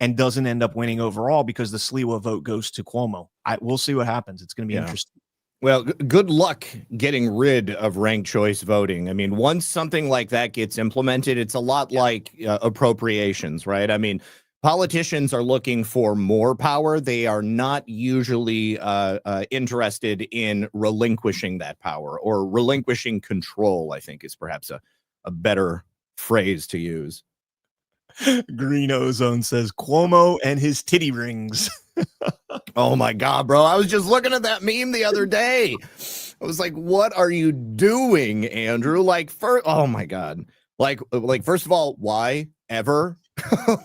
And doesn't end up winning overall because the Sliwa vote goes to Cuomo. We'll see what happens. It's going to be interesting. Well, good luck getting rid of ranked choice voting. I mean, once something like that gets implemented, it's a lot like appropriations, right? I mean, politicians are looking for more power. They are not usually interested in relinquishing that power, or relinquishing control, I think is perhaps a better phrase to use. Green Ozone says Cuomo and his titty rings. Oh my God, bro. I was just looking at that meme the other day. I was like, what are you doing, Andrew? Like, oh my God. Like, first of all, why ever?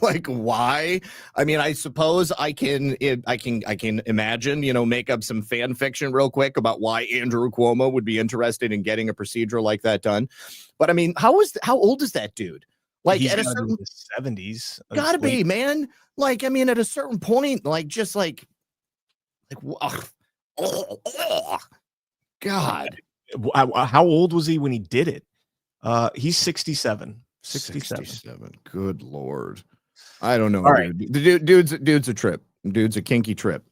Like, why? I mean, I suppose I can imagine, you know, make up some fan fiction real quick about why Andrew Cuomo would be interested in getting a procedure like that done. But I mean, how old is that dude? Like, He's at a gotta be certain in his 70s. gotta be, man. Like, I mean, at a certain point, like, just like God. How old was he when he did it? He's 67. 67. Good Lord. I don't know. All right. Dude's a trip. Dude's a kinky trip.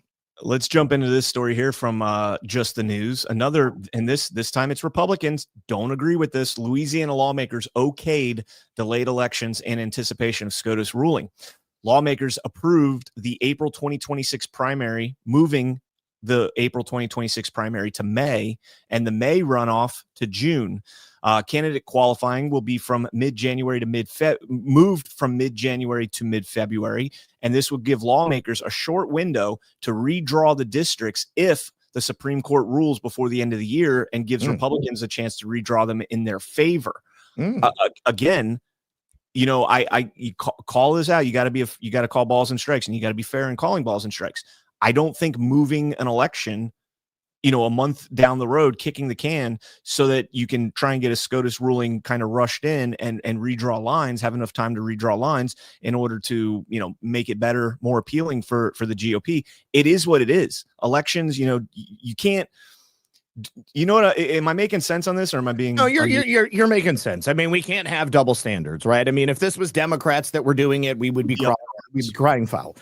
Let's jump into this story here from Just the News. Another, and this time it's Republicans don't agree with this. Louisiana lawmakers okayed delayed elections in anticipation of SCOTUS ruling. Lawmakers approved the April 2026 primary, moving the April 2026 primary to May, and the May runoff to June. Candidate qualifying will be from mid-January to moved from mid-January to mid-February, and this will give lawmakers a short window to redraw the districts if the Supreme Court rules before the end of the year, and gives Republicans a chance to redraw them in their favor. Again, you know, you call this out. You got to call balls and strikes, and you got to be fair in calling balls and strikes. I don't think moving an election, you know, a month down the road, kicking the can so that you can try and get a SCOTUS ruling kind of rushed in and redraw lines, have enough time to redraw lines in order to, you know, make it better, more appealing for the GOP. It is what it is. Elections, you know, you can't, you know what, am I making sense on this, or am I being? No, you're making sense. I mean, we can't have double standards, right? I mean, if this was Democrats that were doing it, we would be crying foul.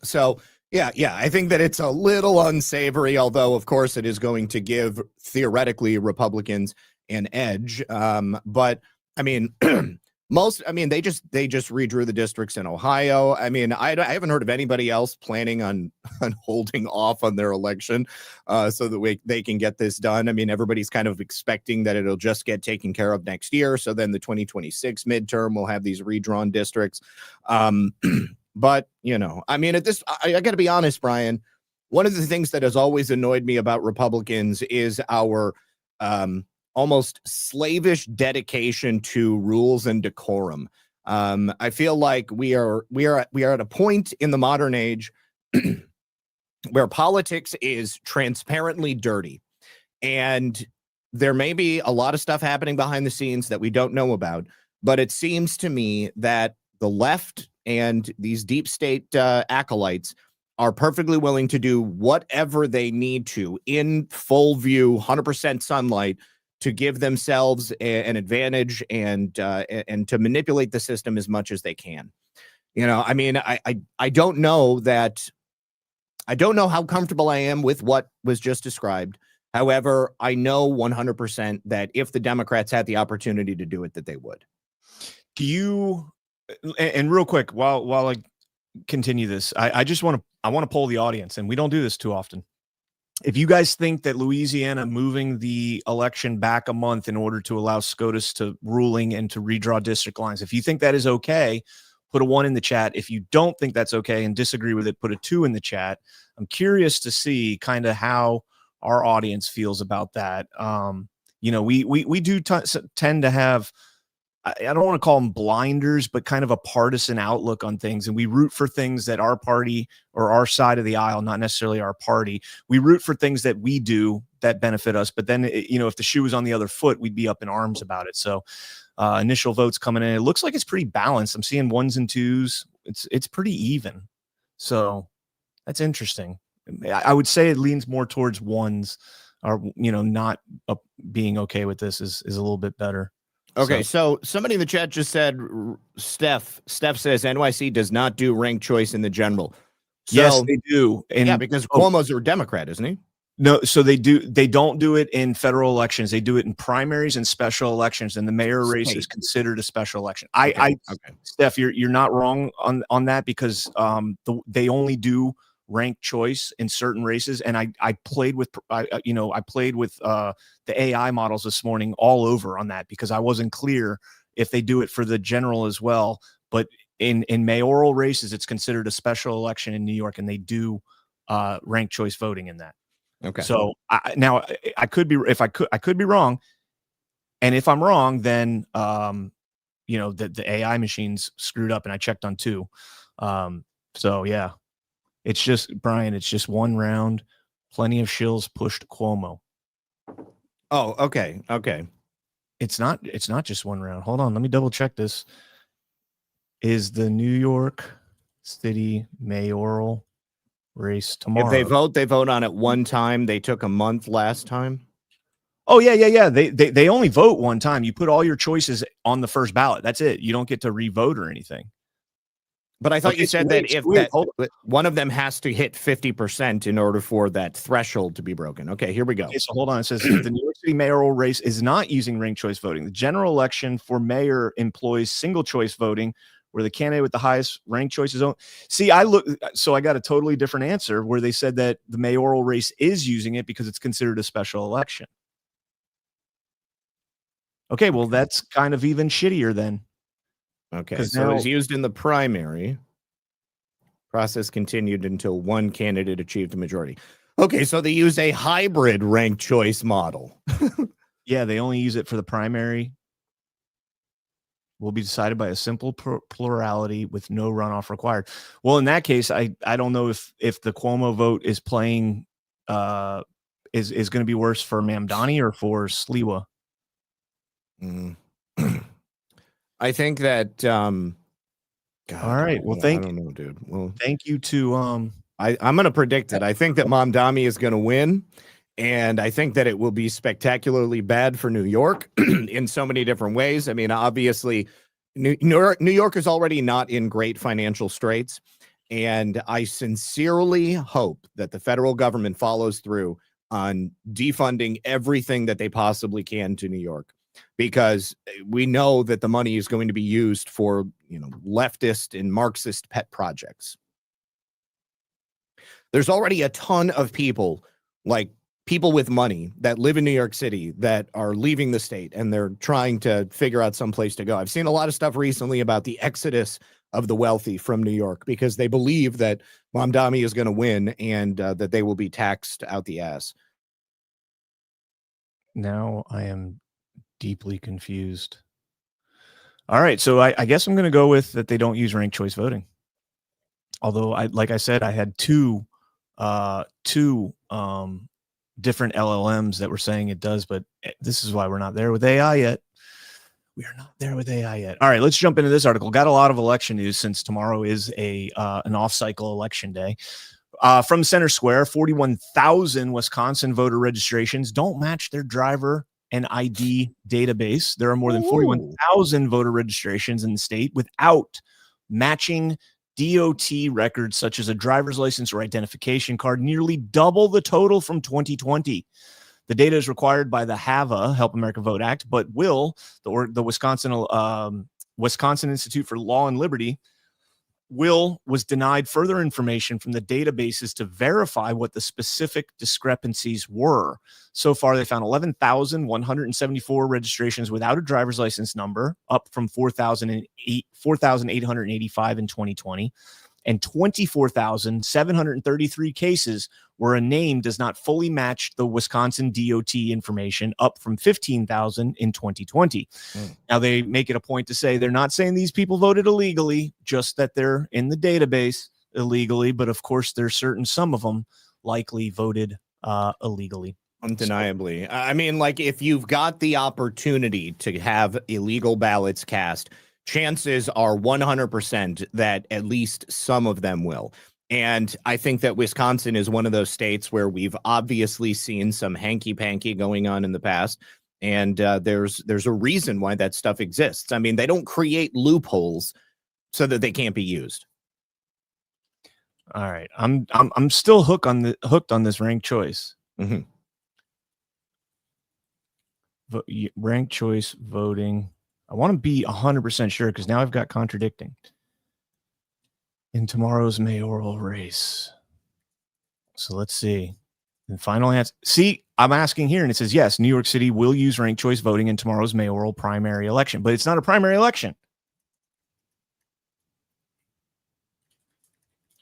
So yeah, I think that it's a little unsavory, although of course it is going to give theoretically Republicans an edge. But I mean, they just redrew the districts in Ohio. I mean, I haven't heard of anybody else planning on holding off on their election so that they can get this done. I mean, everybody's kind of expecting that it'll just get taken care of next year. So then the 2026 midterm will have these redrawn districts. But, you know, I mean, I got to be honest, Brian, one of the things that has always annoyed me about Republicans is our almost slavish dedication to rules and decorum. I feel like we are at a point in the modern age where politics is transparently dirty, and there may be a lot of stuff happening behind the scenes that we don't know about. But it seems to me that the left and these deep state acolytes are perfectly willing to do whatever they need to in full view, 100% sunlight, to give themselves an advantage and to manipulate the system as much as they can. You know, I mean, I don't know how comfortable I am with what was just described. However, I know 100% that if the Democrats had the opportunity to do it, that they would. Do you? And real quick, while I continue this, I just want to poll the audience, and we don't do this too often. If you guys think that Louisiana moving the election back a month in order to allow SCOTUS to ruling and to redraw district lines, if you think that is okay, put a 1 in the chat. If you don't think that's okay and disagree with it, put a 2 in the chat. I'm curious to see kind of how our audience feels about that. You know, we do tend to have, I don't want to call them blinders, but kind of a partisan outlook on things. And we root for things that our party or our side of the aisle, not necessarily our party, we root for things that we do that benefit us. But then, you know, if the shoe was on the other foot, we'd be up in arms about it. So initial votes coming in, it looks like it's pretty balanced. I'm seeing 1s and 2s. It's pretty even. So that's interesting. I would say it leans more towards 1s, or, you know, not being okay with this is a little bit better. Okay, so somebody in the chat just said, Steph says NYC does not do ranked choice in the general. So, yes, they do. And yeah, because Cuomo's a Democrat, isn't he? No, so they don't do it in federal elections. They do it in primaries and special elections, and the mayor race is considered a special election. Okay. Steph, you're not wrong on that, because they only do ranked choice in certain races. And I played with the AI models this morning all over on that, because I wasn't clear if they do it for the general as well. But in mayoral races, it's considered a special election in New York, and they do ranked choice voting in that. Okay. So I could be wrong, and if I'm wrong, then the AI machines screwed up, and I checked on 2. So yeah, it's just Brian. It's just one round. Plenty of shills pushed Cuomo. Oh, okay. It's not just one round. Hold on, let me double check this. Is the New York City mayoral race tomorrow? If they vote on it one time. They took a month last time. Oh yeah. They only vote one time. You put all your choices on the first ballot. That's it. You don't get to re-vote or anything. But I thought you said that if one of them has to hit 50% in order for that threshold to be broken. Okay, here we go. Okay, so hold on. It says the New York City mayoral race is not using ranked choice voting. The general election for mayor employs single choice voting, where the candidate with the highest ranked choices own. See, I got a totally different answer, where they said that the mayoral race is using it because it's considered a special election. Okay, well, that's kind of even shittier then. Okay, so it was used in the primary. Process continued until one candidate achieved a majority. Okay, so they use a hybrid ranked choice model. Yeah, they only use it for the primary. Will be decided by a simple plurality with no runoff required. Well, in that case, I don't know if the Cuomo vote is playing is going to be worse for Mamdani or for Sliwa. I think that. God, all right. Well, I don't know, dude. Well, thank you to. I'm going to predict it. I think that Mamdani is going to win, and I think that it will be spectacularly bad for New York in so many different ways. I mean, obviously, New York is already not in great financial straits, and I sincerely hope that the federal government follows through on defunding everything that they possibly can to New York, because we know that the money is going to be used for, leftist and Marxist pet projects. There's already a ton of people, like people with money, that live in New York City that are leaving the state, and they're trying to figure out some place to go. I've seen a lot of stuff recently about the exodus of the wealthy from New York because they believe that Mamdani is going to win and that they will be taxed out the ass. Now I am deeply confused. All right, so I guess I'm going to go with that they don't use ranked choice voting. Although, like I said, I had two different LLMs that were saying it does, but this is why we're not there with AI yet. We are not there with AI yet. All right, let's jump into this article. Got a lot of election news since tomorrow is an off-cycle election day. From Center Square, 41,000 Wisconsin voter registrations don't match their driver and ID database. There are more than 41,000 voter registrations in the state without matching DOT records such as a driver's license or identification card, nearly double the total from 2020. The data is required by the HAVA, Help America Vote Act, but the Wisconsin Institute for Law and Liberty, was denied further information from the databases to verify what the specific discrepancies were. So far, they found 11,174 registrations without a driver's license number, up from 4,885 in 2020, and 24,733 cases where a name does not fully match the Wisconsin DOT information, up from 15,000 in 2020. Now, they make it a point to say they're not saying these people voted illegally, just that they're in the database illegally. But of course, there's some of them likely voted illegally. Undeniably. I mean, like, if you've got the opportunity to have illegal ballots cast, chances are 100% that at least some of them will. And I think that Wisconsin is one of those states where we've obviously seen some hanky-panky going on in the past. And there's a reason why that stuff exists. I mean, they don't create loopholes so that they can't be used. All right. I'm still hooked on this ranked choice. Mhm. Ranked choice voting. I want to be 100% sure because now I've got contradicting. In tomorrow's mayoral race. So let's see. And final answer. See, I'm asking here, and it says yes, New York City will use ranked choice voting in tomorrow's mayoral primary election, but it's not a primary election.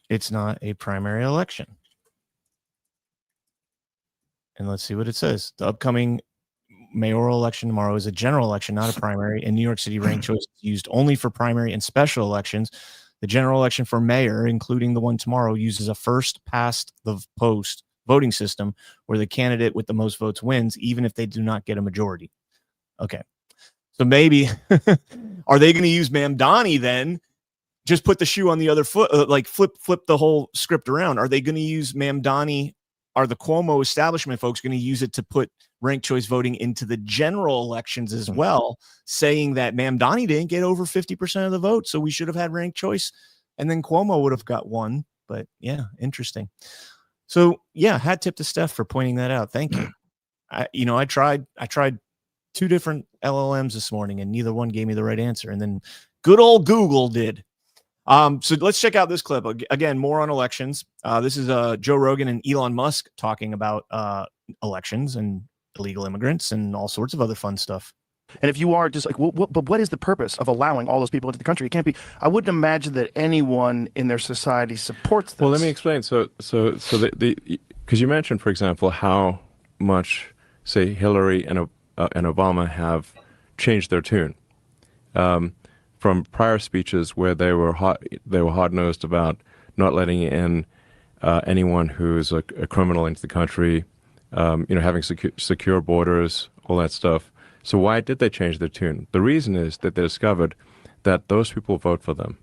It's not a primary election. And let's see what it says. The upcoming mayoral election tomorrow is a general election, not a primary. In New York City, ranked choice is used only for primary and special elections. The general election for mayor, including the one tomorrow, uses a first past the post voting system where the candidate with the most votes wins, even if they do not get a majority. Okay. So maybe are they going to use Mamdani then? Just put the shoe on the other foot, like flip the whole script around. Are they going to use Mamdani? Are the Cuomo establishment folks going to use it to put ranked choice voting into the general elections as well, saying that Mamdani didn't get over 50% of the vote, so we should have had ranked choice, and then Cuomo would have got one. But yeah, interesting. So yeah, hat tip to Steph for pointing that out. Thank you. I tried 2 different LLMs this morning, and neither one gave me the right answer, and then good old Google did. So let's check out this clip again. More on elections. This is Joe Rogan and Elon Musk talking about elections and illegal immigrants and all sorts of other fun stuff. And if you are just like, but what is the purpose of allowing all those people into the country? It can't be. I wouldn't imagine that anyone in their society supports this. Well, let me explain. So because you mentioned, for example, how much, say, Hillary and Obama have changed their tune. From prior speeches where they were hard-nosed about not letting in anyone who's a criminal into the country, having secure borders, all that stuff. So why did they change their tune? The reason is that they discovered that those people vote for them.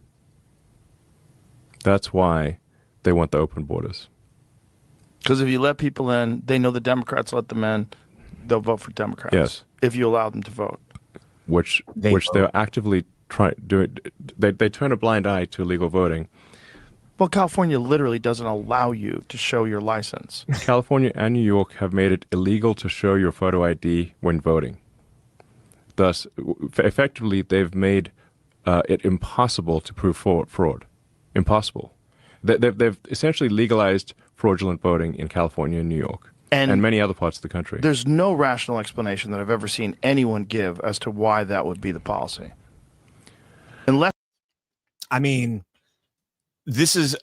That's why they want the open borders. Because if you let people in, they know the Democrats let them in, they'll vote for Democrats. Yes. If you allow them to vote. Which they're actively they turn a blind eye to illegal voting. Well, California literally doesn't allow you to show your license. California and New York have made it illegal to show your photo ID when voting. Thus, effectively, they've made it impossible to prove fraud. Impossible. They've essentially legalized fraudulent voting in California and New York and many other parts of the country. There's no rational explanation that I've ever seen anyone give as to why that would be the policy. Unless, I mean, this is,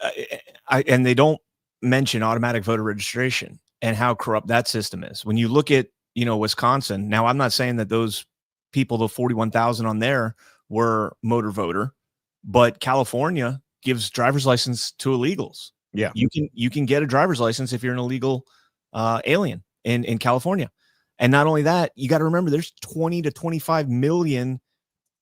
and they don't mention automatic voter registration and how corrupt that system is. When you look at, Wisconsin, now I'm not saying that those people, the 41,000 on there, were motor voter, but California gives driver's license to illegals. Yeah, you can get a driver's license if you're an illegal alien in California, and not only that, you got to remember there's 20 to 25 million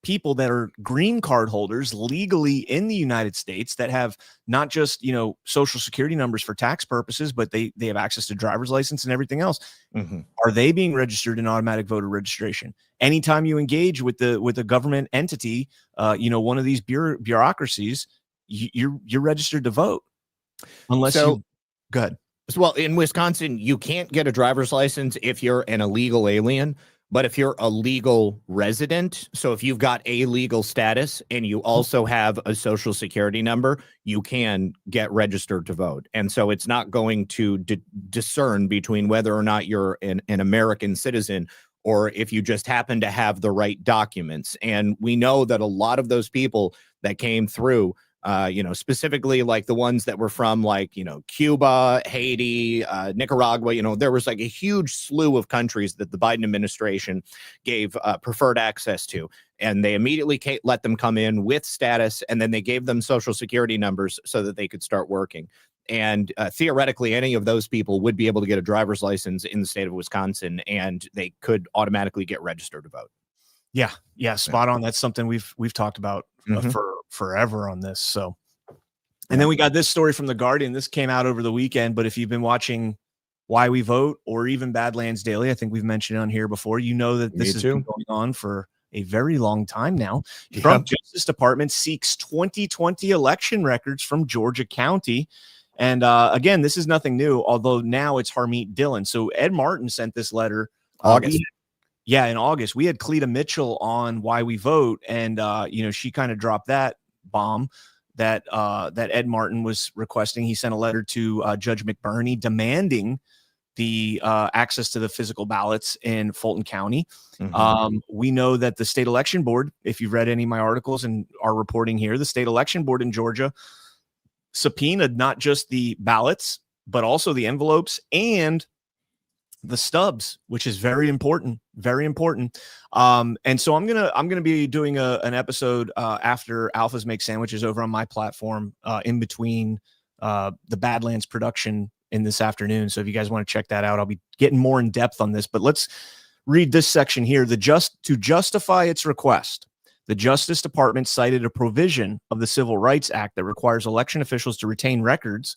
people that are green card holders legally in the United States that have not just, social security numbers for tax purposes, but they have access to driver's license and everything else. Mm-hmm. Are they being registered in automatic voter registration? Anytime you engage with a government entity, one of these bureaucracies, you're registered to vote. Unless go ahead. Well, in Wisconsin, you can't get a driver's license if you're an illegal alien. But if you're a legal resident, so if you've got a legal status and you also have a social security number, you can get registered to vote. And so it's not going to discern between whether or not you're an American citizen or if you just happen to have the right documents. And we know that a lot of those people that came through, specifically like the ones that were from Cuba, Haiti, Nicaragua, there was like a huge slew of countries that the Biden administration gave preferred access to. And they immediately let them come in with status, and then they gave them social security numbers so that they could start working. And theoretically, any of those people would be able to get a driver's license in the state of Wisconsin, and they could automatically get registered to vote. Yeah, spot on. That's something we've talked about for forever on this. So, and then we got this story from The Guardian. This came out over the weekend, but if you've been watching Why We Vote or even Badlands Daily, I think we've mentioned it on here before, you know that this has been going on for a very long time now. Trump Justice Department seeks 2020 election records from Georgia County. And again, this is nothing new, although now it's Harmeet Dillon. So Ed Martin sent this letter. August. In August. We had Cleta Mitchell on Why We Vote, and she kind of dropped that bomb that Ed Martin was requesting. He sent a letter to Judge McBurney demanding the access to the physical ballots in Fulton County. We know that the state election board, if you've read any of my articles and are reporting here, the state election board in Georgia subpoenaed not just the ballots, but also the envelopes and the stubs, which is very important, very important. And so I'm gonna be doing an episode after Alphas Make Sandwiches over on my platform in between the Badlands production in this afternoon. So if you guys want to check that out, I'll be getting more in depth on this. But let's read this section here. To justify its request, the Justice Department cited a provision of the Civil Rights Act that requires election officials to retain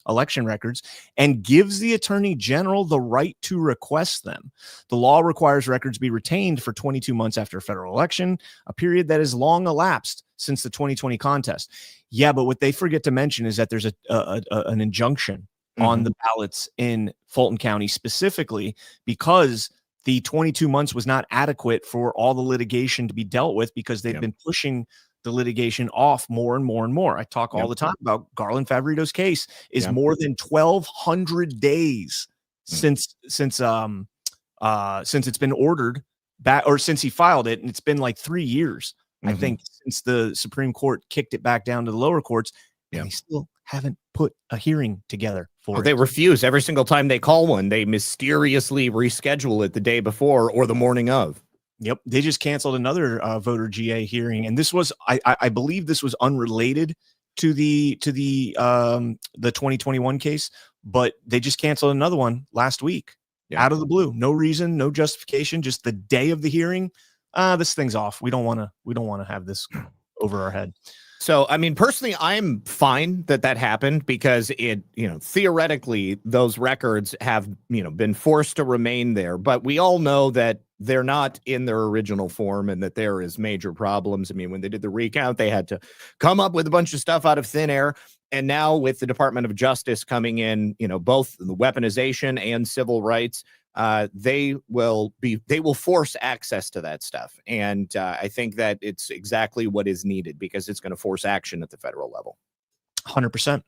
election records, and gives the Attorney General the right to request them. The law requires records be retained for 22 months after a federal election, a period that has long elapsed since the 2020 contest. Yeah, but what they forget to mention is that there's an injunction on the ballots in Fulton County specifically because the 22 months was not adequate for all the litigation to be dealt with, because they've been pushing the litigation off more and more and more. I talk all the time about Garland Favorito's case is more than 1,200 days since it's been ordered back, or since he filed it, and it's been like 3 years, I think, since the Supreme Court kicked it back down to the lower courts, and they still haven't put a hearing together for it. They refuse every single time they call one. They mysteriously reschedule it the day before or the morning of. Yep, they just canceled another voter GA hearing, and this was, I believe, this was unrelated to the 2021 case, but they just canceled another one last week out of the blue. No reason, no justification, just the day of the hearing. This thing's off. We don't want to have this over our head. So, I mean, personally, I'm fine that happened, because it, theoretically, those records have, been forced to remain there. But we all know that they're not in their original form, and that there is major problems. I mean, when they did the recount, they had to come up with a bunch of stuff out of thin air. And now with the Department of Justice coming in, both the weaponization and civil rights, they will force access to that stuff. And I think that it's exactly what is needed, because it's going to force action at the federal level. 100%.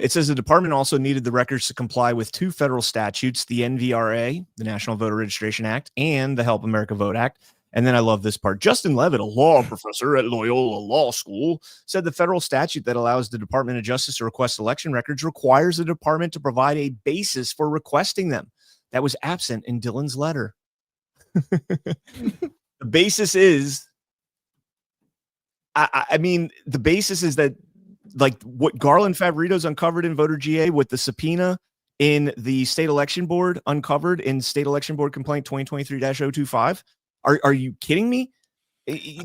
It says the department also needed the records to comply with two federal statutes, the NVRA, the National Voter Registration Act, and the Help America Vote Act. And then I love this part. Justin Levitt, a law professor at Loyola Law School, said the federal statute that allows the Department of Justice to request election records requires the department to provide a basis for requesting them. That was absent in Dillon's letter. The basis is, I mean, the basis is that, like, what Garland Favorito's uncovered in voter GA with the subpoena in the state election board uncovered in state election board complaint 2023-025. Are you kidding me?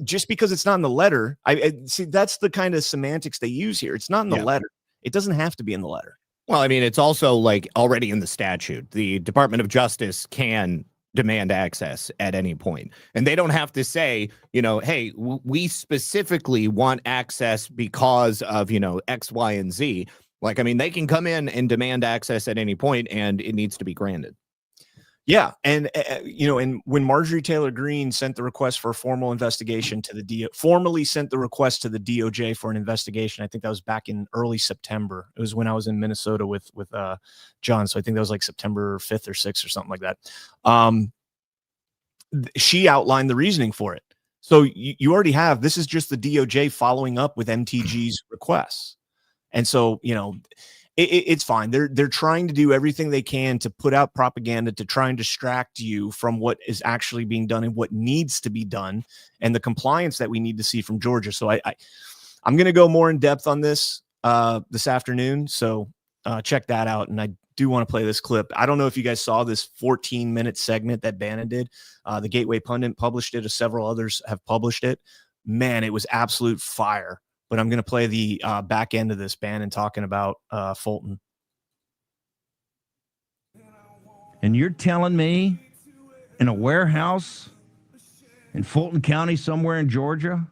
Just because it's not in the letter, I see, that's the kind of semantics they use here. It's not in the letter. It doesn't have to be in the letter. Well, I mean, it's also like already in the statute. The Department of Justice can demand access at any point. And they don't have to say, hey, we specifically want access because of, X, Y, and Z. Like, I mean, they can come in and demand access at any point, and it needs to be granted. Yeah. And, and when Marjorie Taylor Greene sent the request for a formal investigation to the formally sent the request to the DOJ for an investigation, I think that was back in early September. It was when I was in Minnesota with John. So I think that was like September 5th or 6th or something like that. She outlined the reasoning for it. So you already have, this is just the DOJ following up with MTG's requests. And so, it's fine. They're trying to do everything they can to put out propaganda to try and distract you from what is actually being done and what needs to be done, and the compliance that we need to see from Georgia. So I'm going to go more in depth on this this afternoon. So check that out. And I do want to play this clip. I don't know if you guys saw this 14-minute segment that Bannon did. The Gateway Pundit published it, as several others have published it. Man, it was absolute fire. But I'm going to play the back end of this, Bannon talking about Fulton. And you're telling me in a warehouse in Fulton County somewhere in Georgia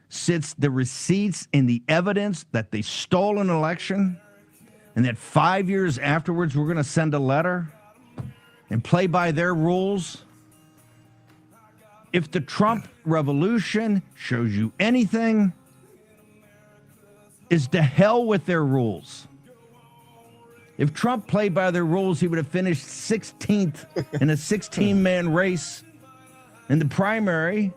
sits the receipts and the evidence that they stole an election and that 5 years afterwards we're going to send a letter and play by their rules? If the Trump revolution shows you anything, is to hell with their rules. If Trump played by their rules, he would have finished 16th in a 16-man race in the primary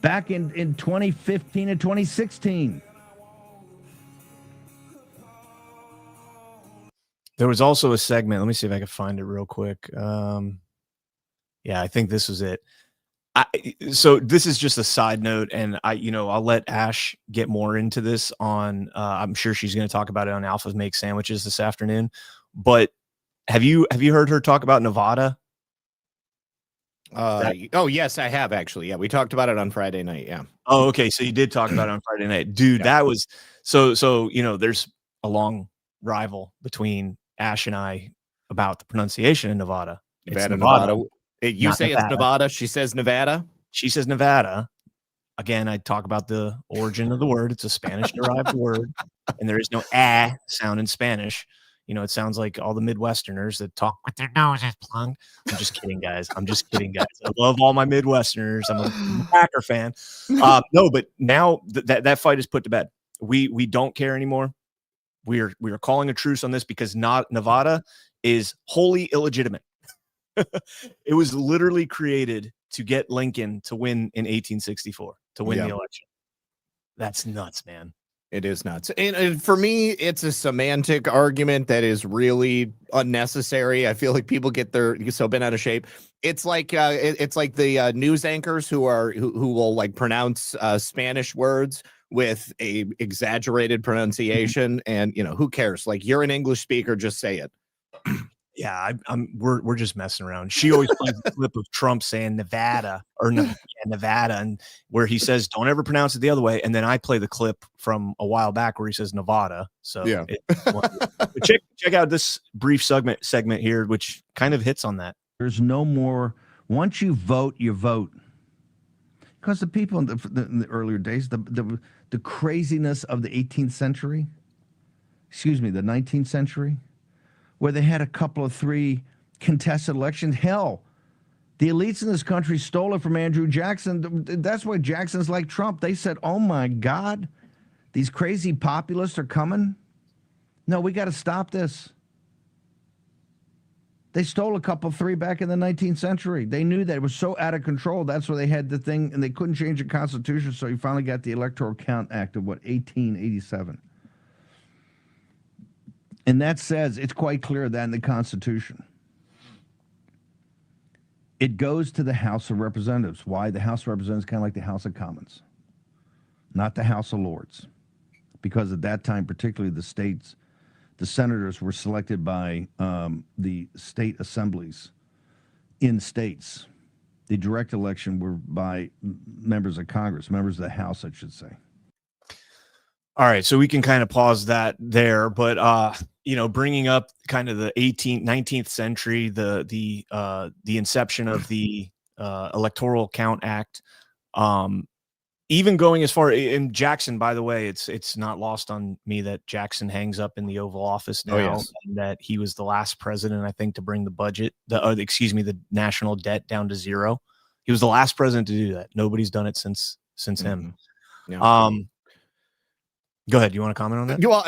back in 2015 and 2016. There was also a segment. Let me see if I can find it real quick. Yeah, I think this was it. So this is just a side note, and I'll let Ash get more into this on. I'm sure she's going to talk about it on Alpha Make Sandwiches this afternoon. But have you heard her talk about Nevada? Oh yes, I have actually. Yeah, we talked about it on Friday night. Yeah. Oh, okay. So you did talk about it on Friday night, dude. Yeah. That was so. There's a long rival between Ash and I about the pronunciation in Nevada. It's Nevada. You say Nevada. It's Nevada. She says Nevada. She says Nevada. Again, I talk about the origin of the word. It's a Spanish-derived word, and there is no sound in Spanish. It sounds like all the Midwesterners that talk with their noses plugged. I'm just kidding, guys. I love all my Midwesterners. I'm a Packer fan. No, but now that fight is put to bed. We don't care anymore. We are calling a truce on this because Nevada is wholly illegitimate. It was literally created to get Lincoln to win in 1864, to win the election. That's nuts, man. It is nuts. And for me, it's a semantic argument that is really unnecessary. I feel like people get so bent out of shape. It's like the news anchors who will like pronounce Spanish words with a exaggerated pronunciation, and who cares? Like, you're an English speaker, just say it. Yeah, we're just messing around. She always plays the clip of Trump saying Nevada Nevada, and where he says don't ever pronounce it the other way, and then I play the clip from a while back where he says Nevada. So yeah, check out this brief segment here, which kind of hits on that. There's no more. Once you vote, you vote. Because the people in the earlier days, the craziness of the 18th century, the 19th century. Where they had a couple of 3 contested elections. Hell, the elites in this country stole it from Andrew Jackson. That's why Jackson's like Trump. They said, oh, my God, these crazy populists are coming. No, we got to stop this. They stole a couple 3 back in the 19th century. They knew that it was so out of control. That's why they had the thing, and they couldn't change the Constitution, so you finally got the Electoral Count Act of, 1887. And that says, it's quite clear that in the Constitution. It goes to the House of Representatives. Why? The House of Representatives is kind of like the House of Commons, not the House of Lords. Because at that time, particularly the senators were selected by the state assemblies in states. The direct election were by members of Congress, members of the House, I should say. All right, so we can kind of pause that there, but bringing up kind of the 19th century, the inception of the Electoral Count Act, even going as far in Jackson. By the way, it's not lost on me that Jackson hangs up in the Oval Office now, and that he was the last president, I think, to bring the national debt down to 0. He was the last president to do that. Nobody's done it since him. Yeah. Go ahead. You want to comment on that? Well,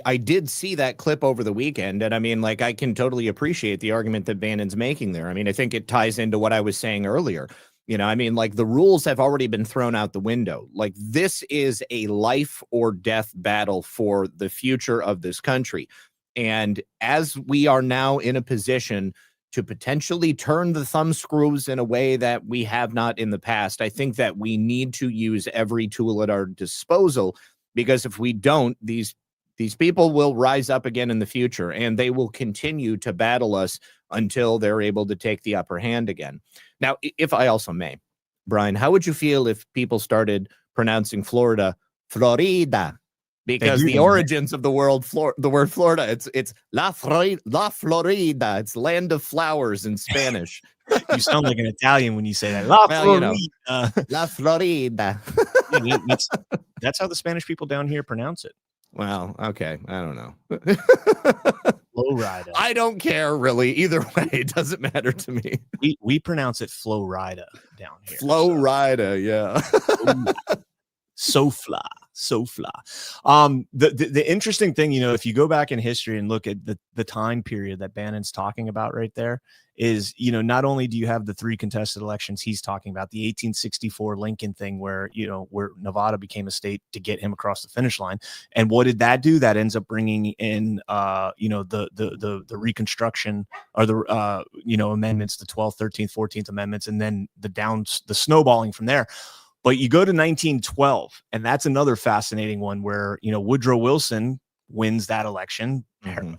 I did see that clip over the weekend, and I can totally appreciate the argument that Bannon's making there. I think it ties into what I was saying earlier. The rules have already been thrown out the window. Like, this is a life or death battle for the future of this country. And as we are now in a position to potentially turn the thumb screws in a way that we have not in the past, I think that we need to use every tool at our disposal, because if we don't, these people will rise up again in the future, and they will continue to battle us until they're able to take the upper hand again. Now, if I also may, Brian, how would you feel if people started pronouncing Florida, Florida? Because the origins of the word Florida, it's La Florida. It's land of flowers in Spanish. You sound like an Italian when you say that. La Florida. La Florida. That's how the Spanish people down here pronounce it. Well, okay. I don't know. Florida. I don't care really. Either way, it doesn't matter to me. We pronounce it Florida down here. Florida, yeah. Sofla. The interesting thing, if you go back in history and look at the time period that Bannon's talking about right there is, not only do you have the 3 contested elections he's talking about, the 1864 Lincoln thing where Nevada became a state to get him across the finish line. And what did that do? That ends up bringing in, the Reconstruction or the, amendments, the 12th, 13th, 14th amendments, and then the snowballing from there. But you go to 1912, and that's another fascinating one where, Woodrow Wilson wins that election,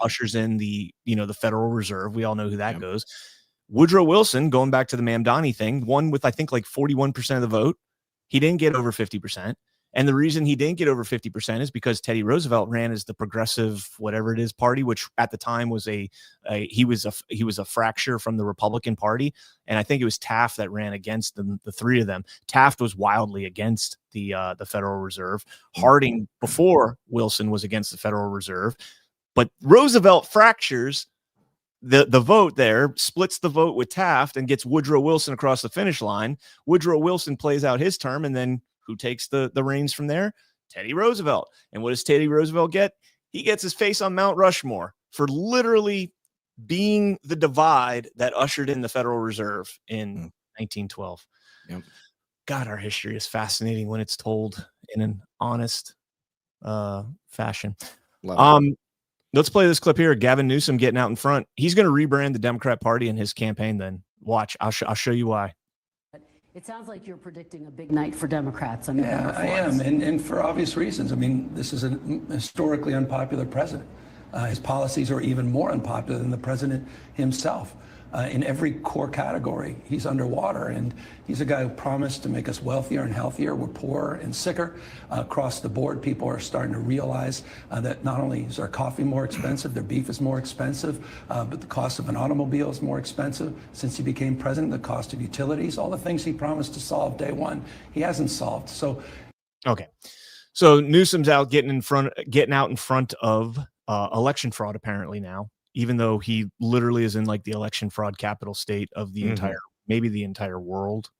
ushers in the Federal Reserve. We all know who that goes. Woodrow Wilson, going back to the Mamdani thing, won with, I think, like 41% of the vote. He didn't get over 50%. And the reason he didn't get over 50% is because Teddy Roosevelt ran as the progressive, whatever it is, party, which at the time was he was a fracture from the Republican Party. And I think it was Taft that ran against them, the 3 of them. Taft was wildly against the Federal Reserve. Harding before Wilson was against the Federal Reserve. But Roosevelt fractures the vote there, splits the vote with Taft, and gets Woodrow Wilson across the finish line. Woodrow Wilson plays out his term, and then who takes the reins from there? Teddy Roosevelt. And what does Teddy Roosevelt get? He gets his face on Mount Rushmore for literally being the divide that ushered in the Federal Reserve in 1912. Yep. God, our history is fascinating when it's told in an honest fashion. Let's play this clip here. Gavin Newsom getting out in front. He's going to rebrand the Democrat Party in his campaign then. Watch. I'll show you why. It sounds like you're predicting a big night for Democrats. Yeah, I am, and for obvious reasons. I mean, this is a historically unpopular president. His policies are even more unpopular than the president himself. In every core category, he's underwater, and he's a guy who promised to make us wealthier and healthier. We're poorer and sicker. Across the board, people are starting to realize that not only is our coffee more expensive, their beef is more expensive, but the cost of an automobile is more expensive. Since he became president, the cost of utilities, all the things he promised to solve day one, he hasn't solved. So, okay. So Newsom's out getting out in front of election fraud apparently now, even though he literally is in like the election fraud capital state of the maybe the entire world.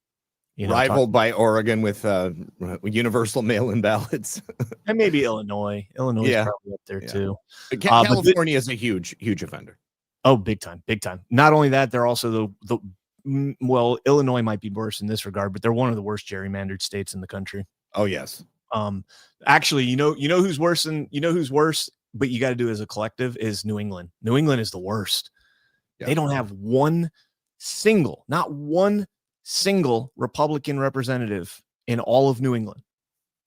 Rivaled by Oregon with universal mail-in ballots. And maybe Illinois. Illinois is probably up there too. California is a huge offender. Oh, big time. Not only that, they're also well, Illinois might be worse in this regard, but they're one of the worst gerrymandered states in the country. Oh, yes. Actually, you know who's worse, but you got to do it as a collective is New England. New England is the worst. Yeah. They don't have not one single Republican representative in all of New England.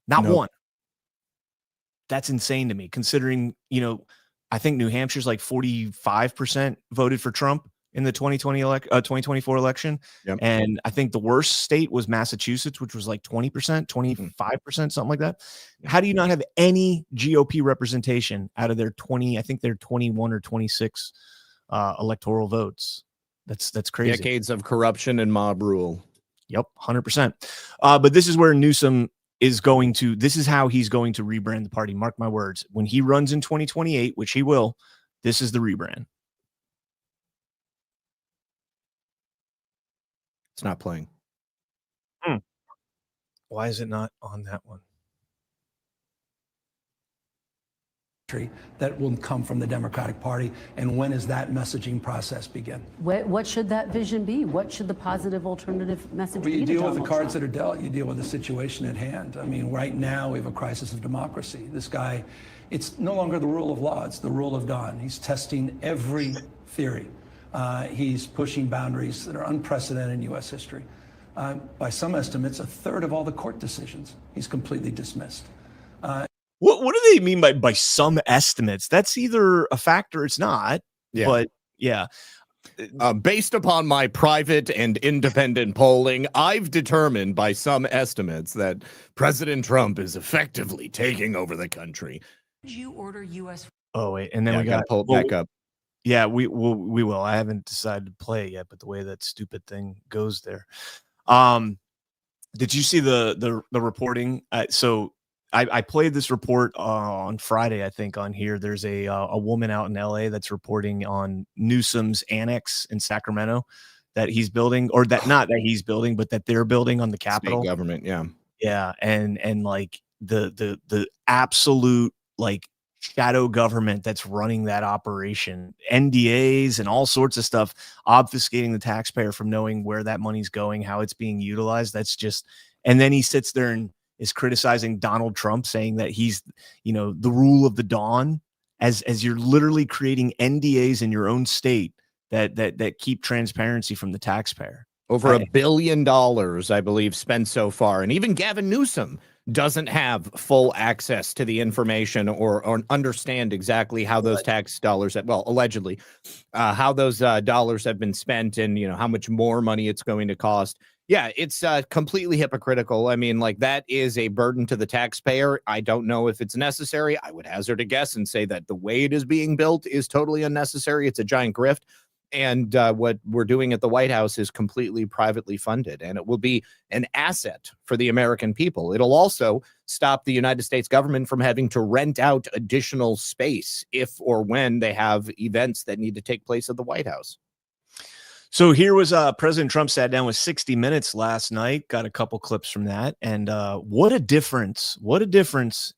Not one. That's insane to me, considering, I think New Hampshire's like 45% voted for Trump in the 2024 election. Yep. And I think the worst state was Massachusetts, which was like 20%, 25%, something like that. How do you not have any GOP representation out of their 20, I think they're 21 or 26 electoral votes? That's crazy. Decades of corruption and mob rule. Yep, 100%. But this is where Newsom this is how he's going to rebrand the party. Mark my words. When he runs in 2028, which he will, this is the rebrand. It's not playing. Why is it not on that one? That will come from the Democratic Party, and when does that messaging process begin? What should that vision be? What should the positive alternative message be? You to deal with the Donald cards Trump? that are dealt. You deal with the situation at hand. I mean, right now we have a crisis of democracy. This guy, it's no longer the rule of law. It's the rule of Don. He's testing every theory. He's pushing boundaries that are unprecedented in U.S. history. By some estimates, a third of all the court decisions he's completely dismissed. What do they mean by some estimates? That's either a fact or it's not. Yeah. But yeah. Based upon my private and independent polling, I've determined by some estimates that President Trump is effectively taking over the country. Did you order U.S. Oh, wait. And then we got to pull it back up. Yeah, we will. I haven't decided to play it yet, but the way that stupid thing goes there. Did you see the reporting? So I played this report on Friday, I think, on here. There's a woman out in LA that's reporting on Newsom's annex in Sacramento that he's building, or that not that he's building, but that they're building on the Capitol. State government, yeah. Yeah, and like the absolute like shadow government that's running that operation, NDAs and all sorts of stuff, obfuscating the taxpayer from knowing where that money's going, how it's being utilized. That's just, and then he sits there and is criticizing Donald Trump, saying that he's, you know, the rule of the dawn, as you're literally creating NDAs in your own state that keep transparency from the taxpayer. Over $1 billion, I believe, spent so far. And even Gavin Newsom doesn't have full access to the information or understand exactly how those tax dollars, well, allegedly, how those dollars have been spent, and, you know, how much more money it's going to cost. Yeah, it's completely hypocritical. I mean, like, that is a burden to the taxpayer. I don't know if it's necessary. I would hazard a guess and say that the way it is being built is totally unnecessary. It's a giant grift. And what we're doing at the White House is completely privately funded, and it will be an asset for the American people. It'll also stop the United States government from having to rent out additional space if or when they have events that need to take place at the White House. So here was President Trump sat down with 60 Minutes last night. Got a couple clips from that. And what a difference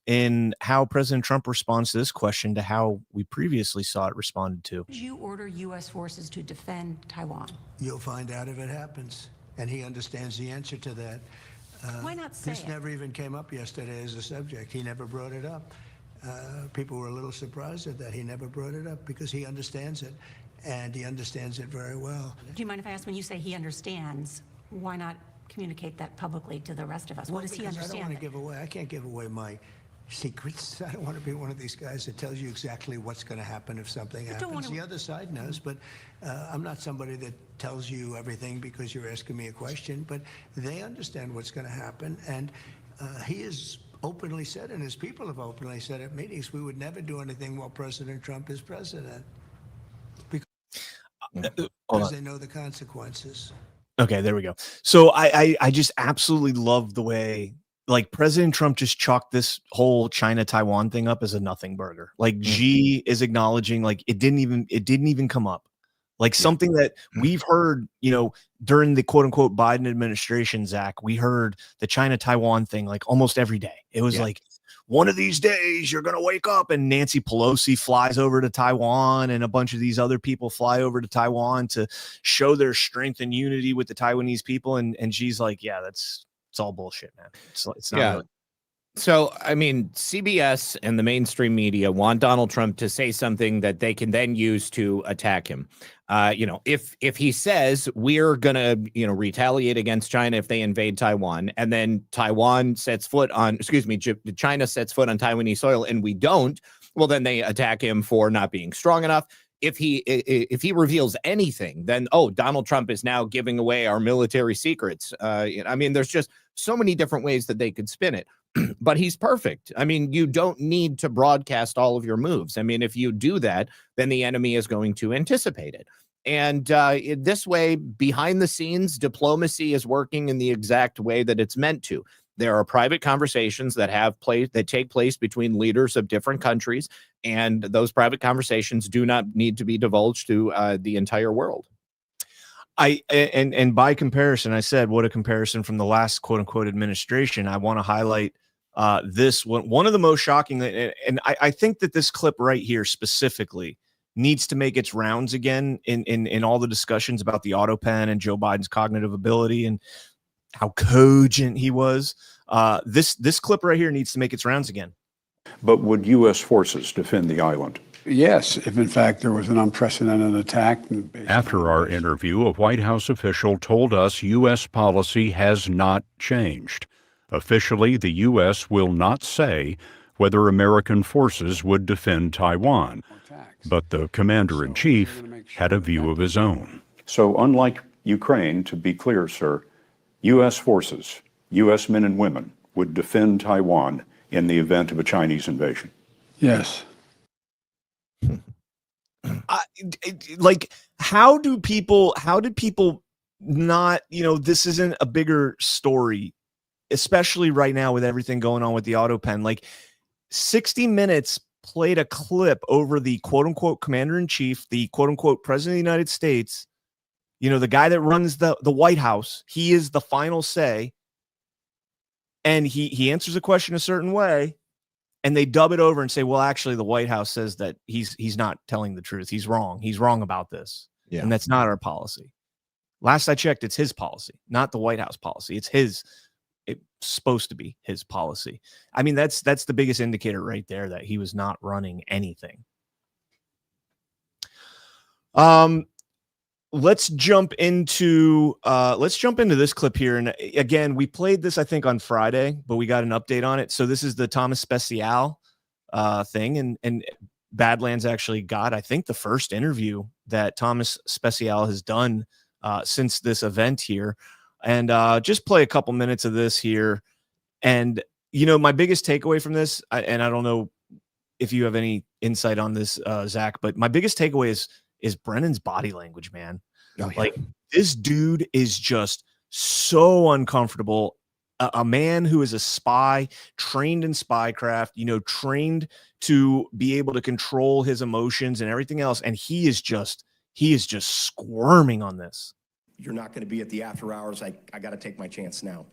in how President Trump responds to this question to how we previously saw it responded to. Would you order U.S. forces to defend Taiwan? You'll find out if it happens. And he understands the answer to that. Why not say This it? never even came up yesterday as a subject. He never brought it up. People were a little surprised at that. He never brought it up because he understands it. And he understands it very well. Do you mind if I ask, when you say he understands, why not communicate that publicly to the rest of us? What does he Because understand? I don't want to give away. I can't give away my secrets. I don't want to be one of these guys that tells you exactly what's going to happen if something happens. The other side knows, but I'm not somebody that tells you everything because you're asking me a question. But they understand what's going to happen, and he has openly said, and his people have openly said at meetings, we would never do anything while President Trump is president. Because they know the consequences. Okay, there we go. So I just absolutely love the way, like, President Trump just chalked this whole China-Taiwan thing up as a nothing burger. Like, Xi is acknowledging, like, it didn't even come up. Like, something that we've heard, you know, during the quote unquote Biden administration, Zach, we heard the China-Taiwan thing like almost every day. It was like, one of these days you're going to wake up and Nancy Pelosi flies over to Taiwan and a bunch of these other people fly over to Taiwan to show their strength and unity with the Taiwanese people. And she's like, yeah, it's all bullshit, man. It's not really. So, I mean, CBS and the mainstream media want Donald Trump to say something that they can then use to attack him. You know, if he says we're going to, you know, retaliate against China if they invade Taiwan, and then China sets foot on Taiwanese soil and we don't, well, then they attack him for not being strong enough. If he reveals anything, then, oh, Donald Trump is now giving away our military secrets. I mean, there's just so many different ways that they could spin it. But he's perfect. I mean, you don't need to broadcast all of your moves. I mean, if you do that, then the enemy is going to anticipate it. And this way, behind the scenes, diplomacy is working in the exact way that it's meant to. There are private conversations that take place between leaders of different countries, and those private conversations do not need to be divulged to the entire world. And by comparison, I said, what a comparison from the last quote unquote administration. I want to highlight this one of the most shocking, and I think that this clip right here specifically needs to make its rounds again in all the discussions about the auto pen and Joe Biden's cognitive ability and how cogent he was. This clip right here needs to make its rounds again. But would U.S. forces defend the island? Yes, if in fact there was an unprecedented attack. After our interview, a White House official told us U.S. policy has not changed. Officially, the U.S. will not say whether American forces would defend Taiwan. But the commander-in-chief had a view of his own. So unlike Ukraine, to be clear, sir, U.S. forces, U.S. men and women, would defend Taiwan in the event of a Chinese invasion. Yes. Like, how did people not, you know, this isn't a bigger story especially right now with everything going on with the auto pen. Like 60 Minutes played a clip over the quote unquote commander in chief, the quote unquote president of the United States, you know, the guy that runs the White House. He is the final say. And he answers a question a certain way, and they dub it over and say, well, actually, the White House says that he's not telling the truth. He's wrong. He's wrong about this. Yeah. And that's not our policy. Last I checked, it's his policy, not the White House policy. It's supposed to be his policy. I mean, that's the biggest indicator right there that he was not running anything. Let's jump into this clip here. And again, we played this, I think, on Friday, but we got an update on it. So this is the Thomas Special thing. And Badlands actually got, I think, the first interview that Thomas Special has done since this event here. And just play a couple minutes of this here. And, you know, my biggest takeaway from this, and I don't know if you have any insight on this, Zach, but my biggest takeaway is Brennan's body language, man. Oh, yeah. Like, this dude is just so uncomfortable. A man who is a spy, trained in spycraft, you know, trained to be able to control his emotions and everything else. And he is just squirming on this. You're not going to be at the after hours. I got to take my chance now.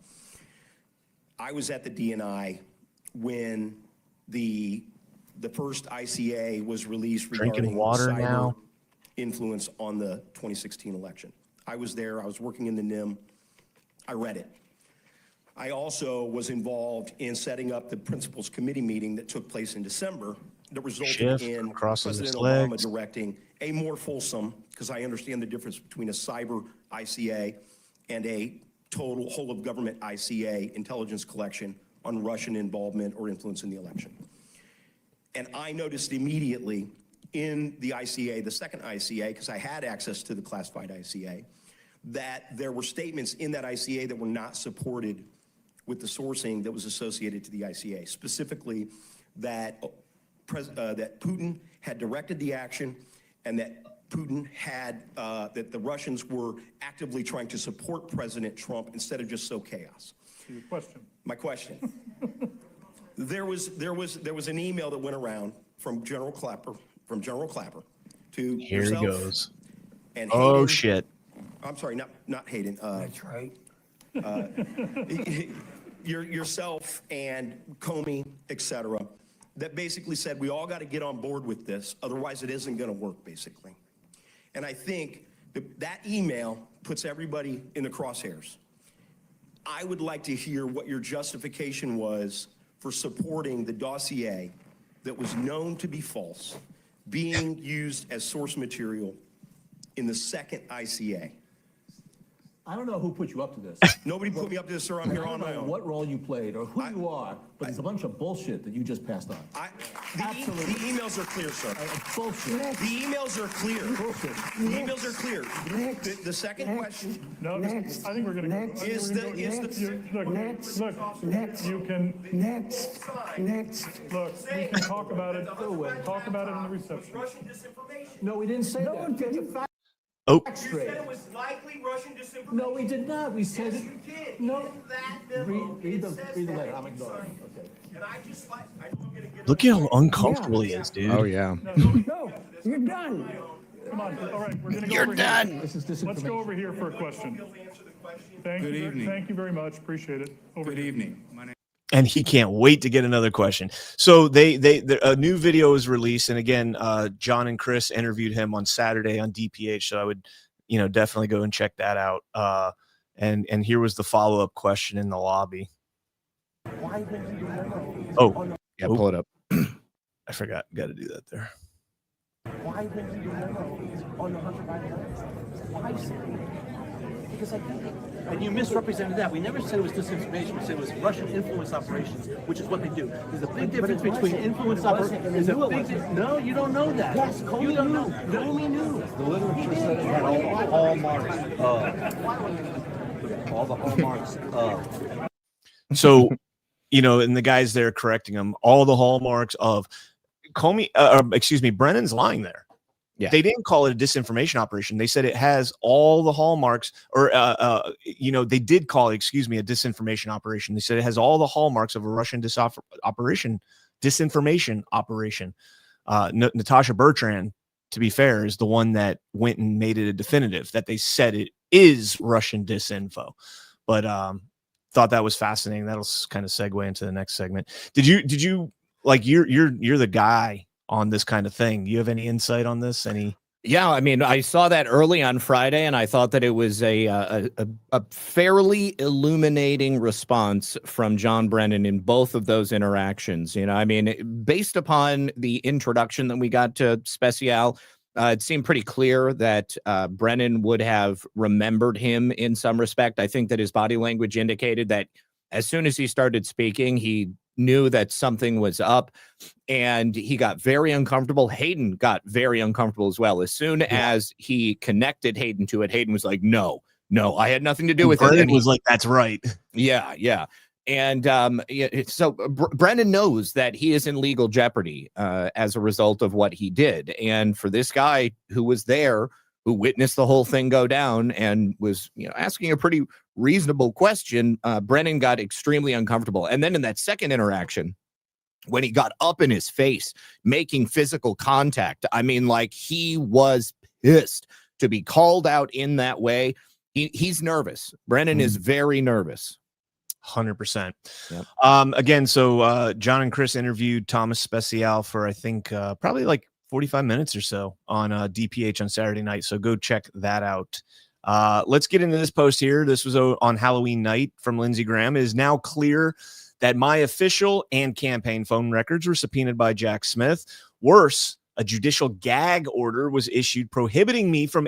I was at the DNI when the first ICA was released regarding water cyber now. Influence on the 2016 election. I was there. I was working in the NIM. I read it. I also was involved in setting up the principals committee meeting that took place in December that resulted in President Obama directing a more fulsome, because I understand the difference between a cyber ICA and a total whole of government ICA intelligence collection on Russian involvement or influence in the election. And I noticed immediately in the ICA, the second ICA, because I had access to the classified ICA, that there were statements in that ICA that were not supported with the sourcing that was associated to the ICA, specifically that that Putin had directed the action and that Putin had, that the Russians were actively trying to support President Trump instead of just sow chaos. Your question. My question. There was an email that went around from General Clapper to Here yourself he goes. and Oh, Hayden. shit. I'm sorry, not Hayden. That's right. Yourself and Comey, etc., that basically said we all got to get on board with this, otherwise it isn't going to work, basically. And I think that email puts everybody in the crosshairs. I would like to hear what your justification was for supporting the dossier that was known to be false being used as source material in the second ICA. I don't know who put you up to this. Nobody put me up to this, sir. I'm here on my I don't know own. what role you played or who you are, but it's a bunch of bullshit that you just passed on. The emails are clear, sir. Bullshit. The emails are clear. Bullshit. The emails are clear. The second question. No, I think we're going to go. Is the Look, you can look. We can talk about it. Talk about it in the reception. No, we didn't say that. Oh. You said it was likely Russian disinformation. No, we did not. We said yes, it. you did. No. In that memo, Read the says letter. that. I'm ignoring. Okay. And I just like, I know I'm going to get Look at how uncomfortable he is, dude. Oh, yeah. No, you're done. Come on. All right, we're going to go You're over done. here. This is disinformation. Let's go over here for a question. Thank you very much. Appreciate it. Good evening. And he can't wait to get another question. So a new video was released, and again, John and Chris interviewed him on Saturday on DPH. So I would, definitely go and check that out. And here was the follow-up question in the lobby. Oh, yeah, pull it up. I forgot. Got to do that there. Why didn't you do on the Hunter Biden? Why? Because and you misrepresented that. We never said it was disinformation. We said it was Russian influence operations, which is what they do. There's a big difference between influence operations. No, you don't know that. Yes, Comey knew. Comey knew. The literature said it had all the hallmarks. All the hallmarks. So, and the guys there correcting him, all the hallmarks of Comey, Brennan's lying there. Yeah. They didn't call it a disinformation operation. They said it has all the hallmarks, or they did call it, a disinformation operation. They said it has all the hallmarks of a Russian disinformation operation. Natasha Bertrand, to be fair, is the one that went and made it a definitive that they said it is Russian disinfo. But thought that was fascinating. That'll kind of segue into the next segment. Did you like you're the guy on this kind of thing? Do you have any insight on this? Yeah, I mean, I saw that early on Friday, and I thought that it was a fairly illuminating response from John Brennan in both of those interactions. You know, I mean, based upon the introduction that we got to Special, it seemed pretty clear that Brennan would have remembered him in some respect. I think that his body language indicated that as soon as he started speaking, he knew that something was up, and he got very uncomfortable. Hayden got very uncomfortable as well. As soon as he connected Hayden to it, Hayden was like, no, I had nothing to do with it. And he was like, that's right. Yeah. And so Brennan knows that he is in legal jeopardy as a result of what he did. And for this guy who was there, who witnessed the whole thing go down and was, asking a pretty reasonable question, Brennan got extremely uncomfortable. And then in that second interaction, when he got up in his face, making physical contact, I mean, like, he was pissed to be called out in that way. He's nervous. Brennan is very nervous. 100%. Yep. Again, so John and Chris interviewed Thomas Special for, I think, probably like 45 minutes or so on DPH on Saturday night. So go check that out. Let's get into this post here. This was on Halloween night from Lindsey Graham. It is now clear that my official and campaign phone records were subpoenaed by Jack Smith. Worse, a judicial gag order was issued prohibiting me from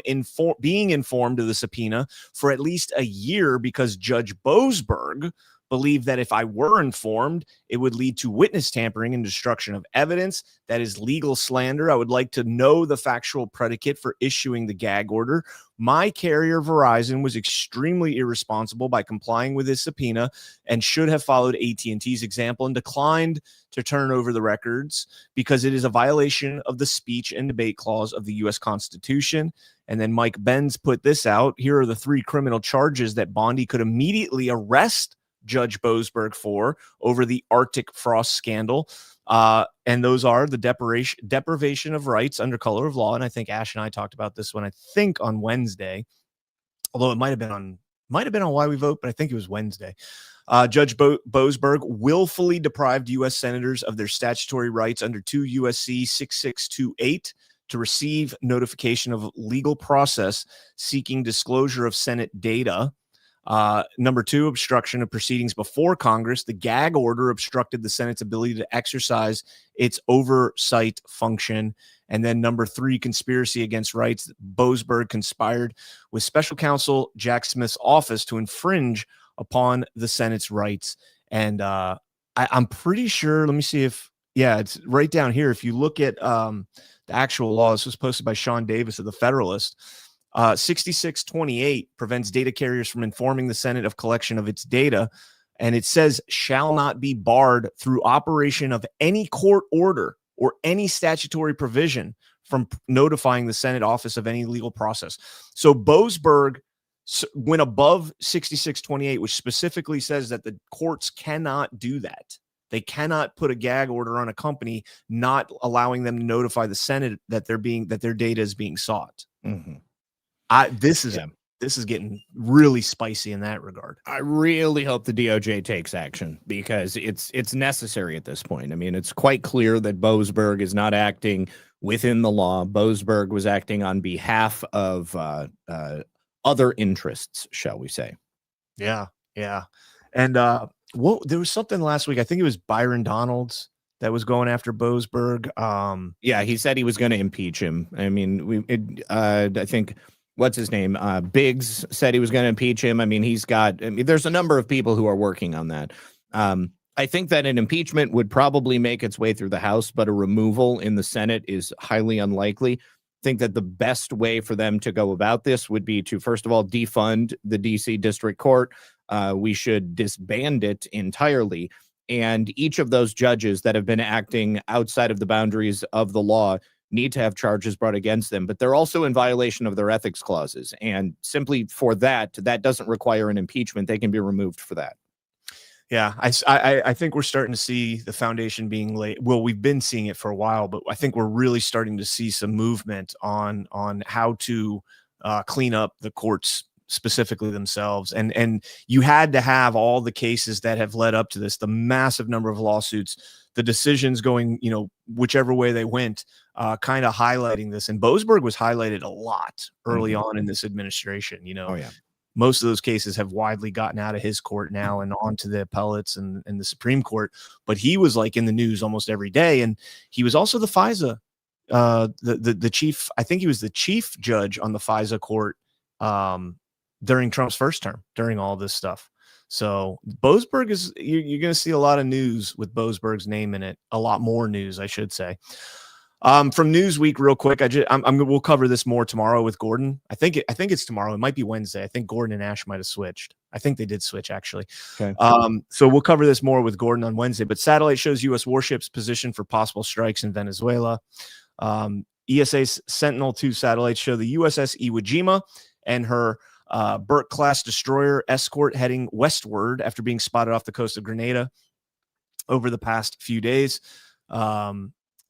being informed of the subpoena for at least a year because Judge Boasberg believed that if I were informed, it would lead to witness tampering and destruction of evidence. That is legal slander. I would like to know the factual predicate for issuing the gag order. My carrier, Verizon, was extremely irresponsible by complying with this subpoena and should have followed AT&T's example and declined to turn over the records because it is a violation of the speech and debate clause of the U.S. Constitution. And then Mike Benz put this out. Here are the 3 criminal charges that Bondi could immediately arrest Judge Boasberg for over the Arctic Frost scandal. And those are the deprivation of rights under color of law. And I think Ash and I talked about this one, I think on Wednesday, although it might have been on Why We Vote, but I think it was Wednesday. Judge Boasberg willfully deprived U.S. senators of their statutory rights under 2 U.S.C. 6628 to receive notification of legal process seeking disclosure of Senate data. Number 2, obstruction of proceedings before Congress. The gag order obstructed the Senate's ability to exercise its oversight function. And then number 3, conspiracy against rights. Boasberg conspired with special counsel Jack Smith's office to infringe upon the Senate's rights. And I'm pretty sure, let me see if, it's right down here. If you look at the actual law, this was posted by Sean Davis of the Federalist. 6628 prevents data carriers from informing the Senate of collection of its data. And it says shall not be barred through operation of any court order or any statutory provision from notifying the Senate office of any legal process. So Boasberg went above 6628, which specifically says that the courts cannot do that. They cannot put a gag order on a company, not allowing them to notify the Senate that their data is being sought. Mm-hmm. This is getting really spicy in that regard. I really hope the DOJ takes action because it's necessary at this point. I mean, it's quite clear that Boasberg is not acting within the law. Boasberg was acting on behalf of other interests, shall we say. Yeah. And there was something last week. I think it was Byron Donalds that was going after Boasberg. He said he was going to impeach him. I mean, I think... what's his name? Biggs said he was going to impeach him. I mean, there's a number of people who are working on that. I think that an impeachment would probably make its way through the House, but a removal in the Senate is highly unlikely. I think that the best way for them to go about this would be to, first of all, defund the DC District Court. We should disband it entirely. And each of those judges that have been acting outside of the boundaries of the law need to have charges brought against them, but they're also in violation of their ethics clauses. And simply for that doesn't require an impeachment. They can be removed for that. Yeah, I think we're starting to see the foundation being laid. Well, we've been seeing it for a while, but I think we're really starting to see some movement on how to clean up the courts specifically themselves. And you had to have all the cases that have led up to this, the massive number of lawsuits, the decisions going, whichever way they went, kind of highlighting this. And Boasberg was highlighted a lot early on in this administration. Oh, yeah. Most of those cases have widely gotten out of his court now and onto the appellates and the Supreme Court. But he was like in the news almost every day. And he was also the FISA, the chief. I think he was the chief judge on the FISA court during Trump's first term, during all this stuff. So Boasberg is, you're going to see a lot of news with Boasberg's name in it. A lot more news, I should say. From Newsweek, real quick, we'll cover this more tomorrow with Gordon. I think it's tomorrow. It might be Wednesday. I think Gordon and Ash might have switched. I think they did switch, actually. Okay. So we'll cover this more with Gordon on Wednesday. But satellite shows U.S. warships positioned for possible strikes in Venezuela. ESA's Sentinel-2 satellites show the USS Iwo Jima and her Burke-class destroyer escort heading westward after being spotted off the coast of Grenada over the past few days.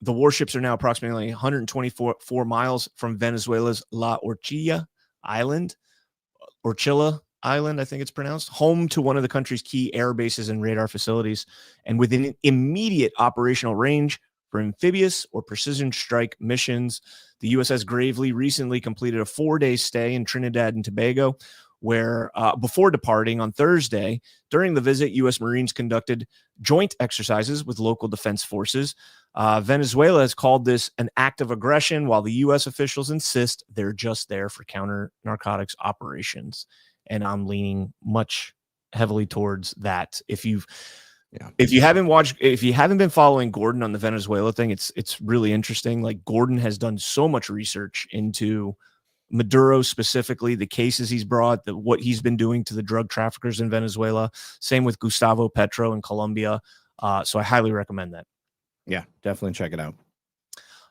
The warships are now approximately 124 miles from Venezuela's La Orchilla Island, Orchilla Island, I think it's pronounced, home to one of the country's key air bases and radar facilities, and within immediate operational range for amphibious or precision strike missions. The USS Gravely recently completed a 4-day stay in Trinidad and Tobago, where before departing on Thursday. During the visit, U.S. Marines conducted joint exercises with local defense forces. Venezuela has called this an act of aggression, while the U.S. officials insist they're just there for counter narcotics operations. And I'm leaning much heavily towards that. If you haven't been following Gordon on the Venezuela thing, it's really interesting. Like, Gordon has done so much research into Maduro specifically, the cases he's brought, what he's been doing to the drug traffickers in Venezuela. Same with Gustavo Petro in Colombia. So I highly recommend that. Yeah, definitely check it out.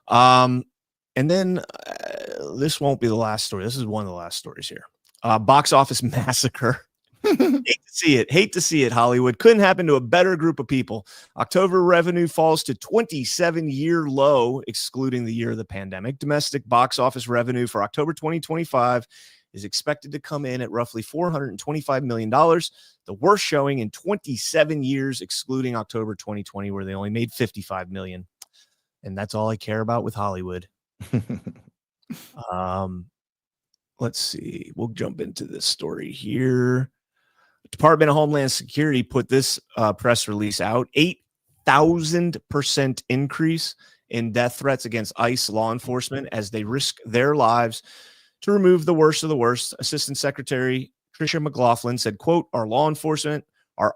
And then this won't be the last story. This is one of the last stories here. Box office massacre. Hate to see it, Hollywood. Couldn't happen to a better group of people. October revenue falls to 27-year low, excluding the year of the pandemic. Domestic box office revenue for October 2025 is expected to come in at roughly $425 million, the worst showing in 27 years, excluding October 2020, where they only made $55 million. And that's all I care about with Hollywood. Let's see. We'll jump into this story here. Department of Homeland Security put this press release out. 8,000% increase in death threats against ICE law enforcement as they risk their lives to remove the worst of the worst. Assistant Secretary Tricia McLaughlin said, quote, our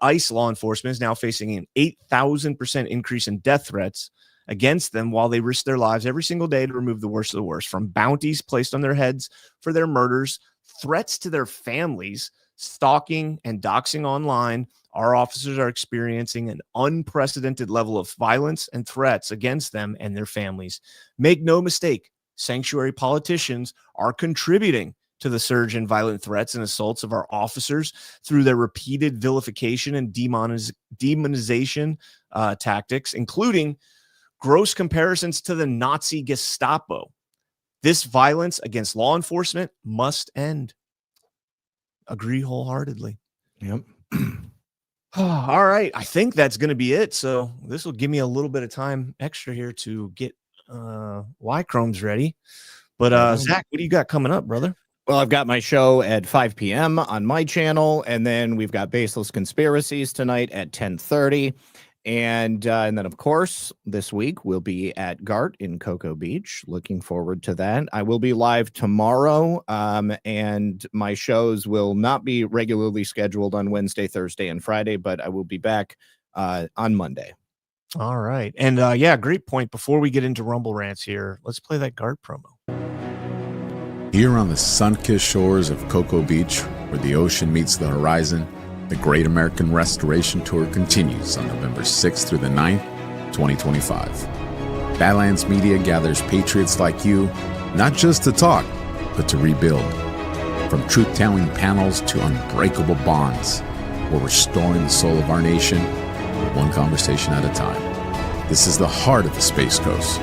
ICE law enforcement is now facing an 8,000% increase in death threats against them while they risk their lives every single day to remove the worst of the worst, from bounties placed on their heads for their murders, threats to their families, stalking and doxing online. Our officers are experiencing an unprecedented level of violence and threats against them and their families. Make no mistake, sanctuary politicians are contributing to the surge in violent threats and assaults of our officers through their repeated vilification and demonization tactics, including gross comparisons to the Nazi Gestapo. This violence against law enforcement must end. Agree wholeheartly. Yep. All right. I think that's going to be it. So this will give me a little bit of time extra here to get Y-Chromes ready. But Zach, what do you got coming up, brother? Well, I've got my show at 5 p.m. on my channel, and then we've got Baseless Conspiracies tonight at 10:30. And then, of course, this week we'll be at GART in Cocoa Beach. Looking forward to that. I will be live tomorrow, and my shows will not be regularly scheduled on Wednesday, Thursday, and Friday, but I will be back on Monday. All right. And yeah, great point. Before we get into Rumble Rants here, let's play that GART promo. Here on the sun-kissed shores of Cocoa Beach, where the ocean meets the horizon, the Great American Restoration Tour continues on November 6th through the 9th, 2025. Badlands Media gathers patriots like you, not just to talk, but to rebuild. From truth-telling panels to unbreakable bonds, we're restoring the soul of our nation, one conversation at a time. This is the heart of the Space Coast,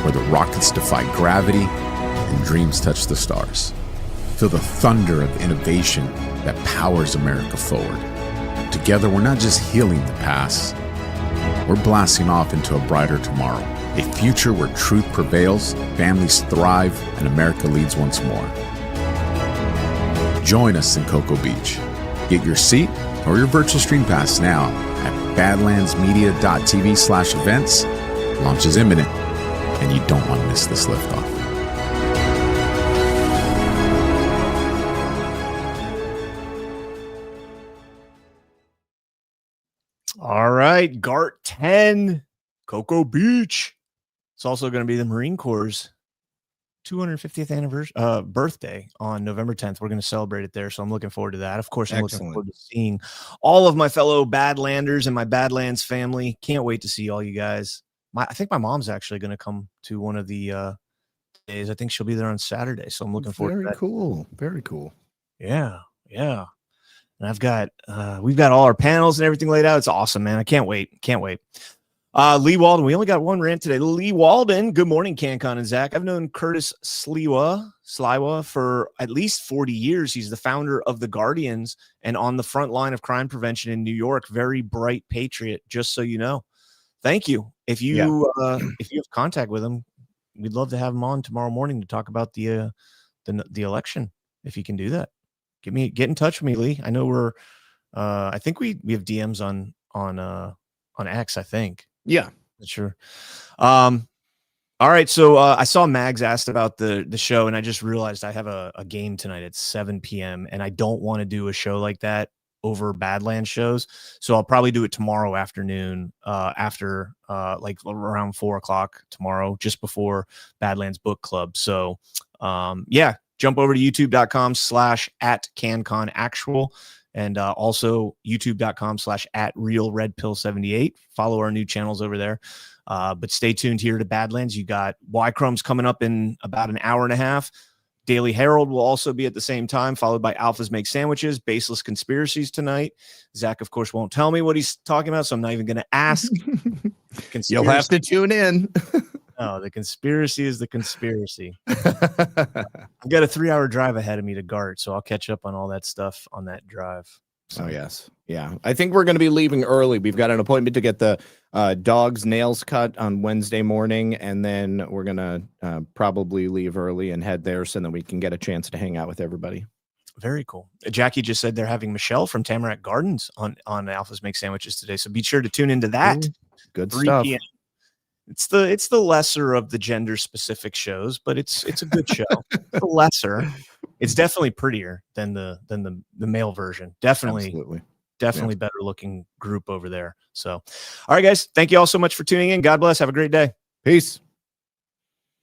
where the rockets defy gravity and dreams touch the stars. Feel the thunder of innovation that powers America forward. Together, we're not just healing the past, we're blasting off into a brighter tomorrow, a future where truth prevails, families thrive, and America leads once more. Join us in Cocoa Beach. Get your seat or your virtual stream pass now at badlandsmedia.tv/events. Launch is imminent, and you don't want to miss this liftoff. All right, GART 10, Cocoa Beach. It's also going to be the Marine Corps' 250th anniversary birthday on November 10th. We're going to celebrate it there, so I'm looking forward to that. Of course, I'm looking forward to seeing all of my fellow Badlanders and my Badlands family. Can't wait to see all you guys. I think my mom's actually going to come to one of the days. I think she'll be there on Saturday, so I'm looking forward to that. Very cool. Very cool. Yeah. And we've got all our panels and everything laid out. It's awesome, man. I can't wait. Lee Walden, we only got one rant today. Lee Walden, good morning, CanCon and Zach. I've known Curtis Sliwa for at least 40 years. He's the founder of the Guardians and on the front line of crime prevention in New York. Very bright patriot, just so you know. Thank you. If you have contact with him, we'd love to have him on tomorrow morning to talk about the election. If you can do that, get in touch with me, Lee. I know I think we have DMs on X, I think. Yeah, sure. All right. So I saw Mags asked about the show, and I just realized I have a game tonight at 7 p.m. and I don't want to do a show like that over Badlands shows. So I'll probably do it tomorrow afternoon, after like around 4:00 tomorrow, just before Badlands Book Club. So jump over to youtube.com/@CanConActual. And also youtube.com/@RealRedPill78. Follow our new channels over there. But stay tuned here to Badlands. You got Y Chrome's coming up in about an hour and a half. Daily Herald will also be at the same time, followed by Alphas Make Sandwiches, Baseless Conspiracies tonight. Zach, of course, won't tell me what he's talking about, so I'm not even going to ask. You'll have to tune in. Oh, the conspiracy is the conspiracy. I've got a 3-hour drive ahead of me to GART, so I'll catch up on all that stuff on that drive. So. Oh, yes. Yeah. I think we're going to be leaving early. We've got an appointment to get the dog's nails cut on Wednesday morning, and then we're going to probably leave early and head there so that we can get a chance to hang out with everybody. Very cool. Jackie just said they're having Michelle from Tamarack Gardens on Alphas Make Sandwiches today, so be sure to tune into that. Ooh, good 3 stuff. PM. It's the lesser of the gender specific shows, but it's a good show. The lesser. It's definitely prettier than the male version. Definitely better looking group over there. So, all right, guys, thank you all so much for tuning in. God bless. Have a great day. Peace.